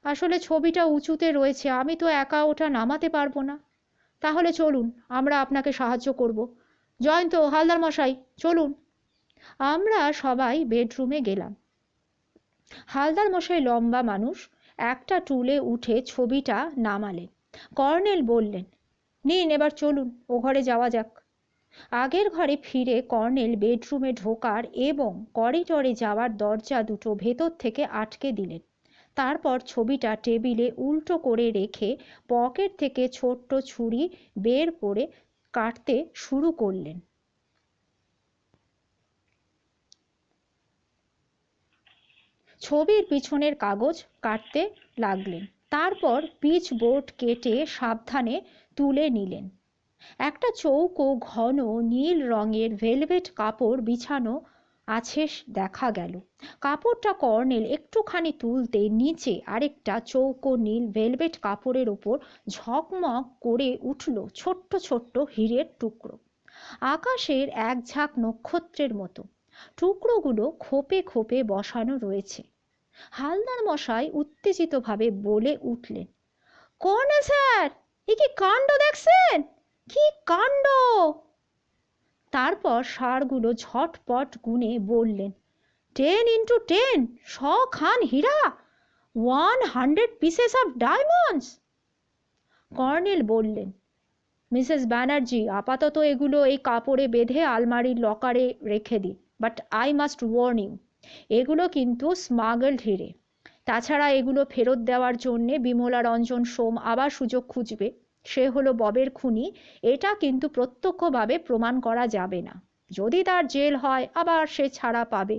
আসলে ছবিটা উঁচুতে রয়েছে, আমি তো একা ওটা নামাতে পারবো না। তাহলে চলুন, আমরা আপনাকে সাহায্য করব। জয়ন্ত, হালদার মশাই, চলুন। আমরা সবাই বেডরুমে গেলাম। হালদার মশাই লম্বা মানুষ, একটা টুলে উঠে ছবিটা নামালেন। কর্নেল বললেন, নিন এবার চলুন, ও ঘরে যাওয়া যাক। আগের ঘরে ফিরে কর্নেল বেডরুমে ঢোকার এবং করিডরে যাওয়ার দরজা দুটো ভেতর থেকে আটকে দিলেন। তারপর ছবিটা টেবিলে উল্টো করে রেখে পকেট থেকে ছোট্ট ছুরি বের করে কাটতে শুরু করলেন। ছবির পিছনের কাগজ কাটতে লাগলেন। তারপর পিচ বোর্ড কেটে সাবধানে তুলে নিলেন। একটা চৌকো ঘন নীল রঙের ভেলভেট কাপড় বিছানো আছে দেখা গেল। কাপড়টা কর্নেল একটুখানি তুলতে নিচে আরেকটা চৌকো নীল ভেলভেট কাপড়ের ওপর ঝকমক করে উঠল ছোট্ট ছোট্ট হীরের টুকরো, আকাশের এক ঝাঁক নক্ষত্রের মতো। টুকরোগুলো খোপে খোপে বসানো রয়েছে। হালদার মশাই উত্তেজিতভাবে বলে উঠলেন, কর্নেল স্যার, এ কি কাণ্ড দেখছেন? কি কাণ্ড! তারপর ষাঁড়গুলো ঝটপট গুনে বললেন, 10 × 10, 100 হীরা, 100 পিসেস অফ ডায়মন্ডস। কর্নেল বললেন, মিসেস ব্যানার্জি, আপাতত এগুলো এই কাপড়ে বেঁধে আলমারির লকারে রেখে দিন, but I must warn you, এগুলো কিন্তু স্মাগলড হিরে। তাছাড়া এগুলো ফেরত দেওয়ার জন্যে বিমলা রঞ্জন সোম আবার সুযোগ খুঁজবে। সে হলো ববের খুনি, এটা কিন্তু প্রত্যক্ষভাবে প্রমাণ করা যাবে না। যদি তার জেল হয়, আবার সে ছাড়া পাবে,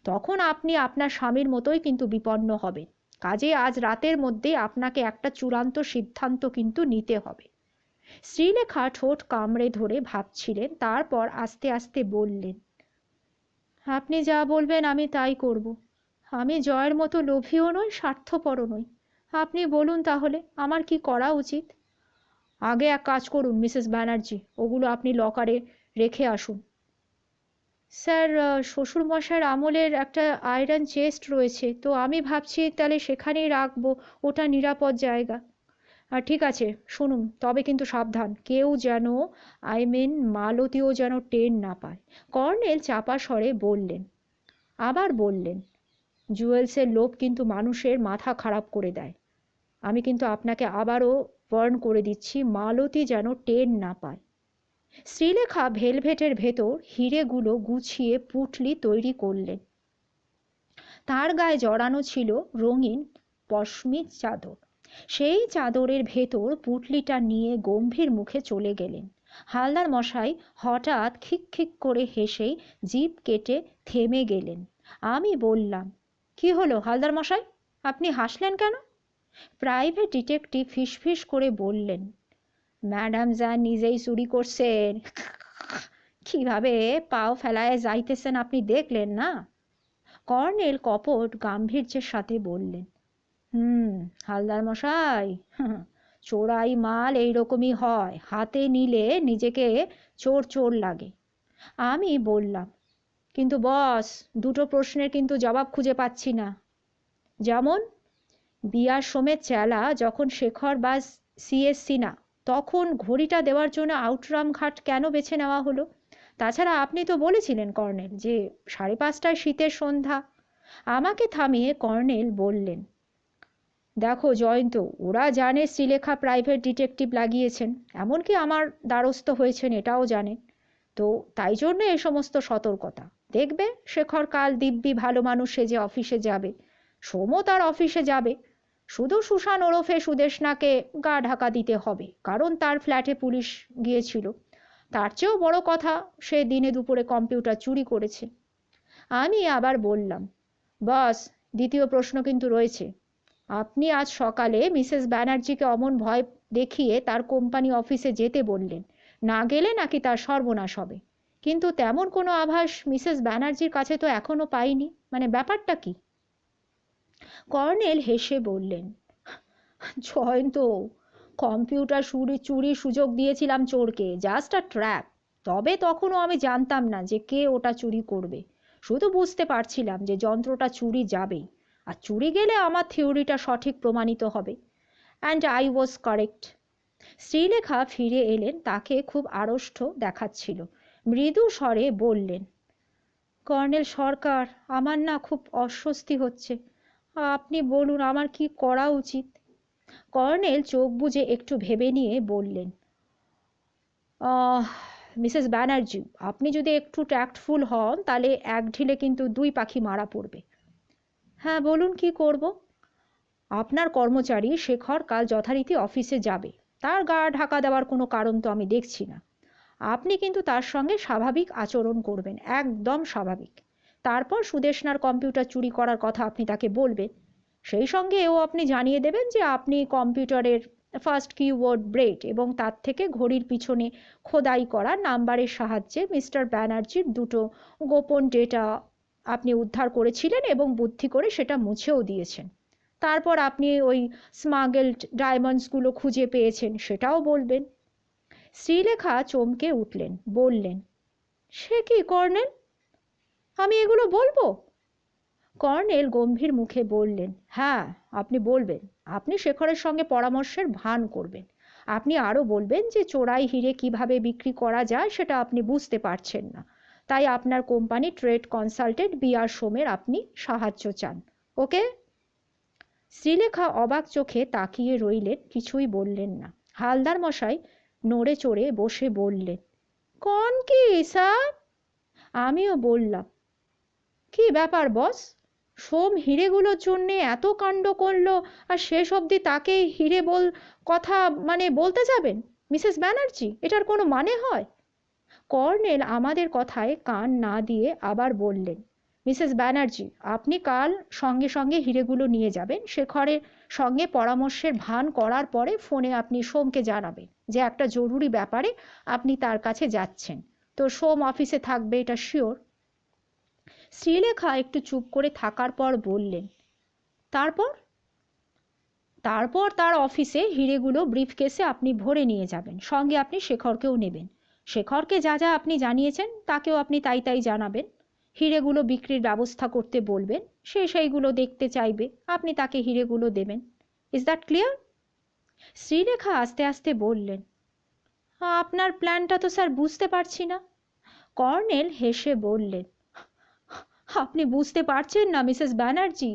তখন আপনি আপনার স্বামীর মতোই কিন্তু বিপন্ন হবেন। কাজে আজ রাতের মধ্যে আপনাকে একটা চূড়ান্ত সিদ্ধান্ত কিন্তু নিতে হবে। শ্রীলেখা ঠোঁট কামড়ে ধরে ভাবছিলেন, তারপর আস্তে আস্তে বললেন, আপনি যা বলবেন আমি তাই করব। আমি জয়ের মতো লোভীও নই, স্বার্থপরও নই। আপনি বলুন তাহলে আমার কি করা উচিত? আগে এক কাজ করুন মিসেস ব্যানার্জি, ওগুলো আপনি লকারে রেখে আসুন। স্যার, শ্বশুরমশাইয়ের আমলের একটা আয়রন চেস্ট রয়েছে, তো আমি ভাবছি তাহলে সেখানেই রাখবো, ওটা নিরাপদ জায়গা। আর ঠিক আছে, শুনুন, তবে কিন্তু সাবধান, কেউ যেন, মালতীও যেন টের না পায়। কর্নেল চাপা স্বরে বললেন। আবার বললেন, জুয়েলসের লোভ কিন্তু মানুষের মাথা খারাপ করে দেয়। আমি কিন্তু আপনাকে আবারও ওয়ার্ন করে দিচ্ছি, মালতী যেন টের না পায়। শ্রীলেখা ভেলভেটের ভেতর হিরেগুলো গুছিয়ে পুঁটলি তৈরি করলেন। তার গায়ে জড়ানো ছিল রঙিন পশমি চাদর। সেই চাদরের ভেতর পুঁটলিটা নিয়ে গম্ভীর মুখে চলে গেলেন। হালদার মশাই হঠাৎ খিক খিক করে হেসেই জিভ কেটে থেমে গেলেন। আমি বললাম, কি হলো হালদার মশাই, আপনি হাসলেন কেন? প্রাইভেট ডিটেকটিভ ফিসফিস করে বললেন, ম্যাডাম যা নিজেই চুরি করছেন। কিভাবে পাও ফেলায় যাইতেছেন আপনি দেখলেন না? কর্নেল কপট গাম্ভীর্যের সাথে বললেন, হালদার মশাই, চোরাই মাল এইরকমই হয়, হাতে নিলে নিজেকে চোর চোর লাগে। আমি বললাম, কিন্তু বস, দুটো প্রশ্নের কিন্তু জবাব খুঁজে পাচ্ছি না। যেমন, বিয়ার সময় চেলা যখন শেখর বা সিএসসি না, তখন ঘড়িটা দেওয়ার জন্য আউটরাম ঘাট কেন বেছে নেওয়া হলো? তাছাড়া আপনি তো বলেছিলেন কর্নেল যে 5:30টায় শীতের সন্ধ্যা। আমাকে থামিয়ে কর্নেল বললেন, দেখো জয়ন্ত, ওরা জানে শ্রীলেখা প্রাইভেট ডিটেকটিভ লাগিয়েছেন, এমনকি আমার দ্বারস্থ হয়েছেন এটাও জানেন, তো তাই জন্য এই সমস্ত সতর্কতা। দেখবে শেখর কাল দিব্যি ভালো মানুষ সেজে অফিসে যাবে, সোমও তার অফিসে যাবে, শুধু সুশান ওরফে সুদেষ্ণাকে গা ঢাকা দিতে হবে, কারণ তার ফ্ল্যাটে পুলিশ গিয়েছিল। তার চেয়েও বড় কথা, সে দিনে দুপুরে কম্পিউটার চুরি করেছে। আমি আবার বললাম, বস, দ্বিতীয় প্রশ্ন কিন্তু রয়েছে। আপনি আজ সকালে মিসেস ব্যানার্জিকে অমন ভয় দেখিয়ে তার কোম্পানি অফিসে যেতে বললেন, না গেলে নাকি তার সর্বনাশ হবে। কিন্তু তেমন কোনো আভাস মিসেস ব্যানার্জির কাছে তো এখনো পাইনি, মানে ব্যাপারটা কি? কর্নেল হেসে বললেন, জয়ন্ত, কম্পিউটার চুরির সুযোগ দিয়েছিলাম চোরকে, জাস্ট আ ট্র্যাপ। তবে তখনও আমি জানতাম না যে কে ওটা চুরি করবে, শুধু বুঝতে পারছিলাম যে যন্ত্রটা চুরি যাবেই, আর চুরি গেলে আমার থিওরিটা সঠিক প্রমাণিত হবে। And I was correct. Srilekha ফিরে এলেন, তাকে খুব আড়ষ্ট দেখাচ্ছিল। মৃদু স্বরে বললেন, কর্নেল সরকার, আমার না খুব অস্বস্তি হচ্ছে। আপনি বলুন আমার কি করা উচিত? কর্নেল চোখ বুজে একটু ভেবে নিয়ে বললেন, মিসেস ব্যানার্জি, আপনি যদি একটু ট্যাক্টফুল হন তাহলে এক ঢিলে কিন্তু দুই পাখি মারা পড়বে। হ্যাঁ বলুন, কি করব? আপনার কর্মচারী শেখর কাল যথারীতি অফিসে যাবে, তার গা ঢাকা দেওয়ার কোনো কারণ তো আমি দেখছি না। আপনি কিন্তু তার সঙ্গে স্বাভাবিক আচরণ করবেন, একদম স্বাভাবিক। তারপর সুদেষ্ণার কম্পিউটার চুরি করার কথা আপনি তাকে বলবেন। সেই সঙ্গে এও আপনি জানিয়ে দেবেন যে আপনি কম্পিউটারের ফার্স্ট কিওয়ার্ড ব্রেড এবং তার থেকে ঘড়ির পিছনে খোদাই করা নাম্বারের সাহায্যে মিস্টার ব্যানার্জির দুটো গোপন ডেটা আপনি উদ্ধার করেছিলেন এবং বুদ্ধি করে সেটা মুছেও দিয়েছেন। তারপর আপনি ওই স্মাগেলড ডায়মন্ডসগুলো খুঁজে পেয়েছেন, সেটাও বলবেন। শ্রীলেখা চমকে উঠলেন, বললেন, সে কি কর্নেল, আমি এগুলো বলবো? কর্নেল গম্ভীর মুখে বললেন, হ্যাঁ আপনি বলবেন। আপনি শেখরের সঙ্গে পরামর্শের ভান করবেন। আপনি আরও বলবেন যে চোরাই হিরে কিভাবে বিক্রি করা যায় সেটা আপনি বুঝতে পারছেন না, তাই আপনার কোম্পানি ট্রেড কনসালটেন্ট বিআর সোমের আপনি সাহায্য চান। ওকে? শ্রীলেখা অবাক চোখে তাকিয়ে রইলেন, কিছুই বললেন না। হালদার মশাই নড়ে চড়ে বসে বললেন, কোন কি স্যার? আমিও বললাম, কি ব্যাপার বস, সোম হিরেগুলোর জন্যে এত কাণ্ড করলো, আর শেষ অবধি তাকেই হিরে কথা মানে বলতে যাবেন? মিসেস ব্যানার্জি, এটার কোনো মানে হয়? কর্নেল আমাদের কথায় কান না দিয়ে আবার বললেন, মিসেস ব্যানার্জি, আপনি কাল সঙ্গে সঙ্গে হিরেগুলো নিয়ে যাবেন। শেখরের সঙ্গে পরামর্শের ভান করার পরে ফোনে আপনি সোমকে জানাবেন যে একটা জরুরি ব্যাপারে আপনি তার কাছে যাচ্ছেন। তো সোম অফিসে থাকবে, এটা শিওর। শ্রীলেখা একটু চুপ করে থাকার পর বললেন, তারপর? তারপর তার অফিসে হিরেগুলো ব্রিফকেসে আপনি ভরে নিয়ে যাবেন, সঙ্গে আপনি শেখরকেও নেবেন। শেখরকে যা যা আপনি জানিয়েছেন তাকেও আপনি তাই তাই জানাবেন। হিরেগুলো বিক্রির ব্যবস্থা করতে বলবেন, সে সেইগুলো দেখতে চাইবে, আপনি তাকে হিরেগুলো দেবেন। Is that clear? শ্রীলেখা আস্তে আস্তে বললেন, আপনার প্ল্যানটা তো স্যার বুঝতে পারছি না। কর্নেল হেসে বললেন, আপনি বুঝতে পারছেন না মিসেস ব্যানার্জি,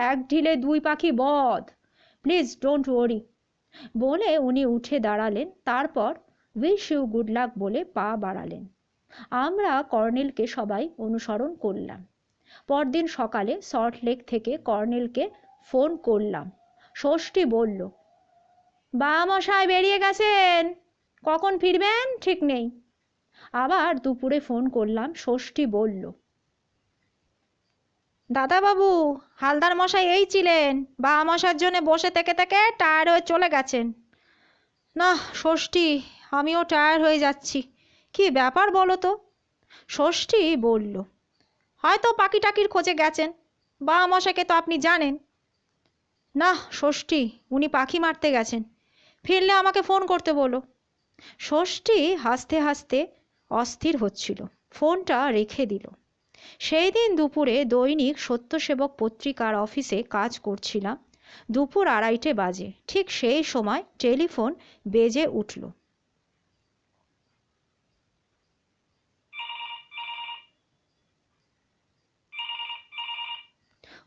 এক ঢিলে দুই পাখি বধ। Please don't worry. বলে উনি উঠে দাঁড়ালেন, তারপর উইশ ইউ গুড লাক বলে পা বাড়ালেন। আমরা কর্নেলকে সবাই অনুসরণ করলাম। পরদিন সকালে সল্টলেক থেকে কর্নেলকে ফোন করলাম। ষষ্ঠী বলল, মশাই বেরিয়ে গেছেন, কখন ফিরবেন ঠিক নেই। আবার দুপুরে ফোন করলাম। ষষ্ঠী বলল, দাদাবাবু, হালদার মশাই এই ছিলেন, মশার জন্য বসে থেকে থেকে টায়ার্ড হয়ে চলে গেছেন। না ষষ্ঠী, আমিও টায়ার্ড হয়ে যাচ্ছি। কি ব্যাপার বলো তো? ষষ্ঠী বলল, হয়তো পাখি টাকির খোঁজে গেছেন, মশাইকে তো আপনি জানেন। না ষষ্ঠী, উনি পাখি মারতে গেছেন, ফিরলে আমাকে ফোন করতে বলো। ষষ্ঠী হাসতে হাসতে অস্থির হচ্ছিল, ফোনটা রেখে দিল। সেই দিন দুপুরে দৈনিক সত্যসেবক পত্রিকার অফিসে কাজ করছিলাম। দুপুর 2:30 বাজে, ঠিক সেই সময় টেলিফোন বেজে উঠল।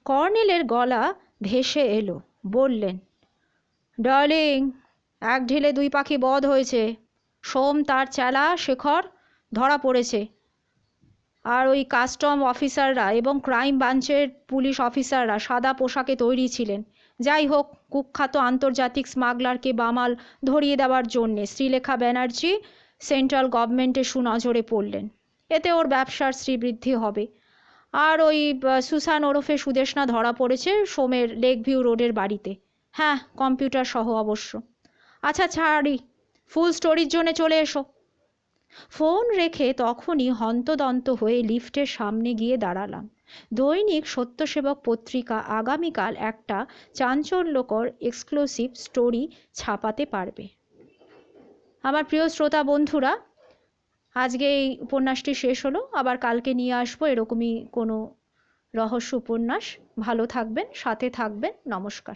কর্নেলের গলা ভেসে এলো, বললেন, ডার্লিং, এক ঢিলে দুই পাখি বধ হয়েছে। সোম তার চেলা শেখর ধরা পড়েছে, আর ওই কাস্টম অফিসাররা এবং ক্রাইম ব্রাঞ্চের পুলিশ অফিসাররা সাদা পোশাকে তৈরি ছিলেন। যাই হোক, কুখ্যাত আন্তর্জাতিক স্মাগলারকে বামাল ধরিয়ে দেওয়ার জন্যে শ্রীলেখা ব্যানার্জি সেন্ট্রাল গভর্নমেন্টের সুনজরে পড়লেন। এতে ওর ব্যবসার শ্রীবৃদ্ধি হবে। আর ওই সুসান ওরফে সুদেষ্ণা ধরা পড়েছে সোমের লেক ভিউ রোডের বাড়িতে। হ্যাঁ, কম্পিউটার সহ অবশ্য। আচ্ছা ছাড়ি, ফুল স্টোরির জন্য চলে এসো। ফোন রেখে তখনই হন্তদন্ত হয়ে লিফটের সামনে গিয়ে দাঁড়ালাম। দৈনিক সত্যসেবক পত্রিকা আগামীকাল একটা চাঞ্চল্যকর এক্সক্লুসিভ স্টোরি ছাপাতে পারবে। আমার প্রিয় শ্রোতা বন্ধুরা, আজকে এই উপন্যাসটি শেষ হলো। আবার কালকে নিয়ে আসবো এরকমই কোনো রহস্য উপন্যাস। ভালো থাকবেন, সাথে থাকবেন। নমস্কার।